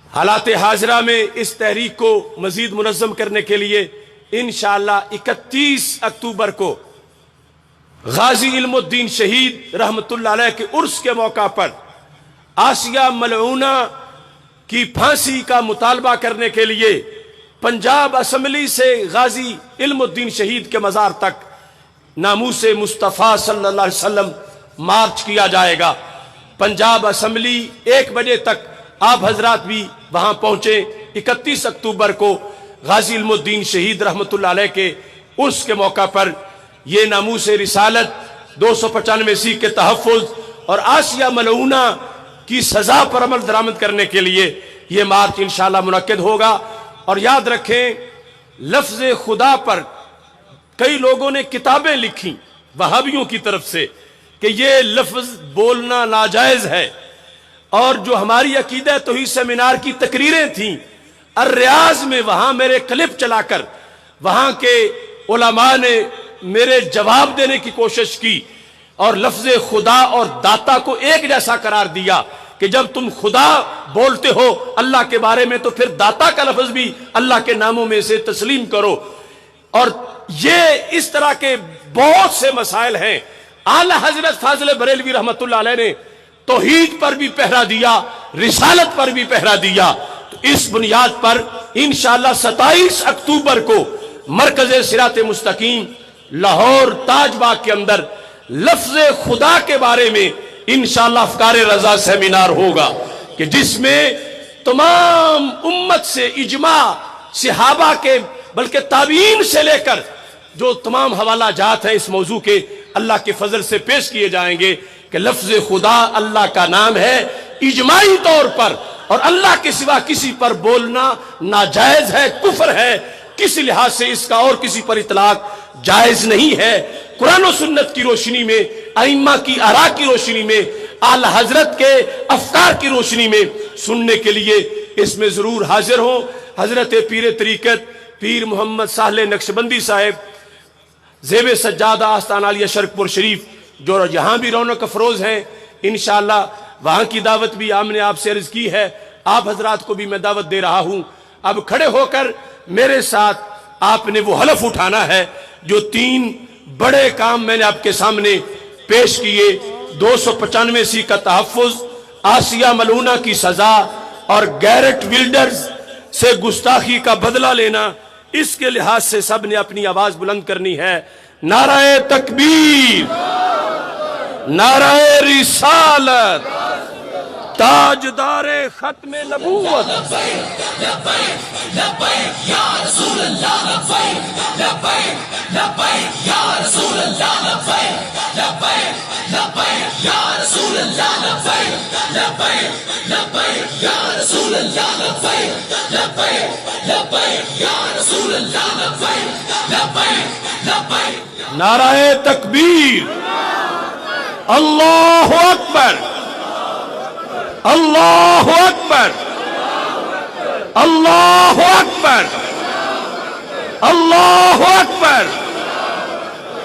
حالات حاضرہ میں اس تحریک کو مزید منظم کرنے کے لیے انشاءاللہ 31 اکتوبر کو غازی علم الدین شہید رحمت اللہ علیہ کے عرس کے موقع پر آسیہ ملعونہ کی پھانسی کا مطالبہ کرنے کے لیے پنجاب اسمبلی سے غازی علم الدین شہید کے مزار تک ناموس مصطفیٰ صلی اللہ علیہ وسلم مارچ کیا جائے گا۔ پنجاب اسمبلی 1 بجے تک آپ حضرات بھی وہاں پہنچے۔ 31 اکتوبر کو غازی علم الدین شہید رحمت اللہ علیہ کے عرس کے موقع پر یہ ناموس رسالت 295 کے تحفظ اور آسیہ ملعونہ کی سزا پر عمل درآمد کرنے کے لیے یہ مارچ انشاءاللہ منعقد ہوگا۔ اور یاد رکھیں لفظ خدا پر کئی لوگوں نے کتابیں لکھی وہابیوں کی طرف سے کہ یہ لفظ بولنا ناجائز ہے، اور جو ہماری عقیدہ توحید سیمینار کی تقریریں تھیں الریاض میں وہاں میرے کلپ چلا کر وہاں کے علماء نے میرے جواب دینے کی کوشش کی اور لفظ خدا اور داتا کو ایک جیسا قرار دیا کہ جب تم خدا بولتے ہو اللہ کے بارے میں تو پھر داتا کا لفظ بھی اللہ کے ناموں میں سے تسلیم کرو۔ اور یہ اس طرح کے بہت سے مسائل ہیں۔ اعلی حضرت فاضل بریلوی رحمت اللہ علیہ نے توحید پر بھی پہرا دیا، رسالت پر بھی پہرا دیا، تو اس بنیاد پر انشاءاللہ 27 اکتوبر کو مرکز صراط مستقیم لاہور تاج باغ کے اندر لفظ خدا کے بارے میں انشاءاللہ افکار رضا سیمینار ہوگا کہ جس میں تمام امت سے اجماع صحابہ کے بلکہ تابعین سے لے کر جو تمام حوالہ جات ہیں اس موضوع کے اللہ کے فضل سے پیش کیے جائیں گے کہ لفظ خدا اللہ کا نام ہے اجماعی طور پر، اور اللہ کے سوا کسی پر بولنا ناجائز ہے، کفر ہے، کسی لحاظ سے اس کا اور کسی پر اطلاق جائز نہیں ہے۔ قرآن و سنت کی روشنی میں، ائمہ کی آراء کی روشنی میں، اعلی حضرت کے افکار کی روشنی میں سننے کے لیے اس میں ضرور حاضر ہوں۔ حضرت پیر طریقت پیر محمد صالح نقشبندی صاحب زیب سجادہ آستان عالیہ شرک پور شریف جو یہاں بھی رونق افروز ہیں، انشاءاللہ وہاں کی دعوت بھی ہم نے آپ سے عرض کی ہے، آپ حضرات کو بھی میں دعوت دے رہا ہوں۔ اب کھڑے ہو کر میرے ساتھ آپ نے وہ حلف اٹھانا ہے جو 3 بڑے کام میں نے آپ کے سامنے پیش کیے، 295 کا تحفظ، آسیہ ملونہ کی سزا اور گیرٹ ولڈرز سے گستاخی کا بدلہ لینا۔ اس کے لحاظ سے سب نے اپنی آواز بلند کرنی ہے، نعرہ تکبیر، نعرہ رسالت، تاجدار ختم نبوت۔ نعرہ تکبیر، اللہ اکبر، اللہ اکبر، اللہ اکبر، اللہ اکبر۔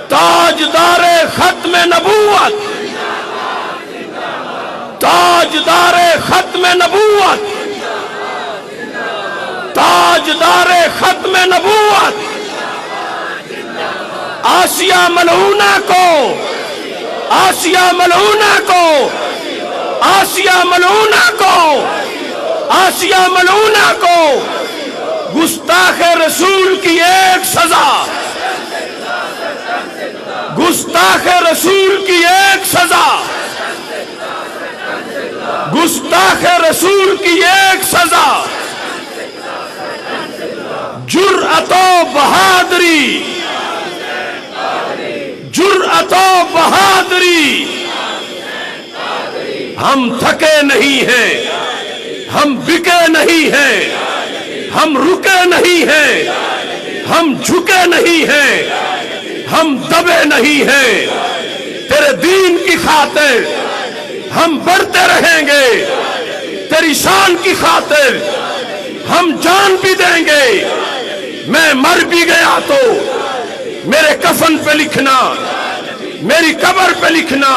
تاجدار ختم نبوت، تاجدار ختم نبوت، تاجدار ختم نبوت۔ آسیہ ملعونہ کو، آسیہ ملعونہ کو، آسیہ ملعونہ کو، آسیہ ملعونہ کو گستاخ رسول کی ایک سزا، گستاخ رسول کی ایک سزا، گستاخ رسول کی ایک سزا۔ جرأت و بہادری، جرأت و بہادری۔ ہم تھکے نہیں ہیں، ہم بکے نہیں ہیں، ہم رکے نہیں ہیں، ہم جھکے نہیں ہیں، ہم دبے نہیں ہیں۔ تیرے دین کی خاطر ہم بڑھتے رہیں گے، تیری شان کی خاطر ہم جان بھی دیں گے۔ میں مر بھی گیا تو میرے کفن پہ لکھنا، میری قبر پہ لکھنا،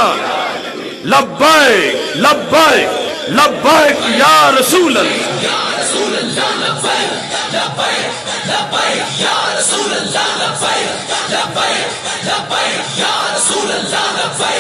لبیک لبیک لبیک یا رسول اللہ۔ یا رسول اللہ لبیک لبیک لبیک یا رسول اللہ لبیک لبیک لبیک یا رسول اللہ لبیک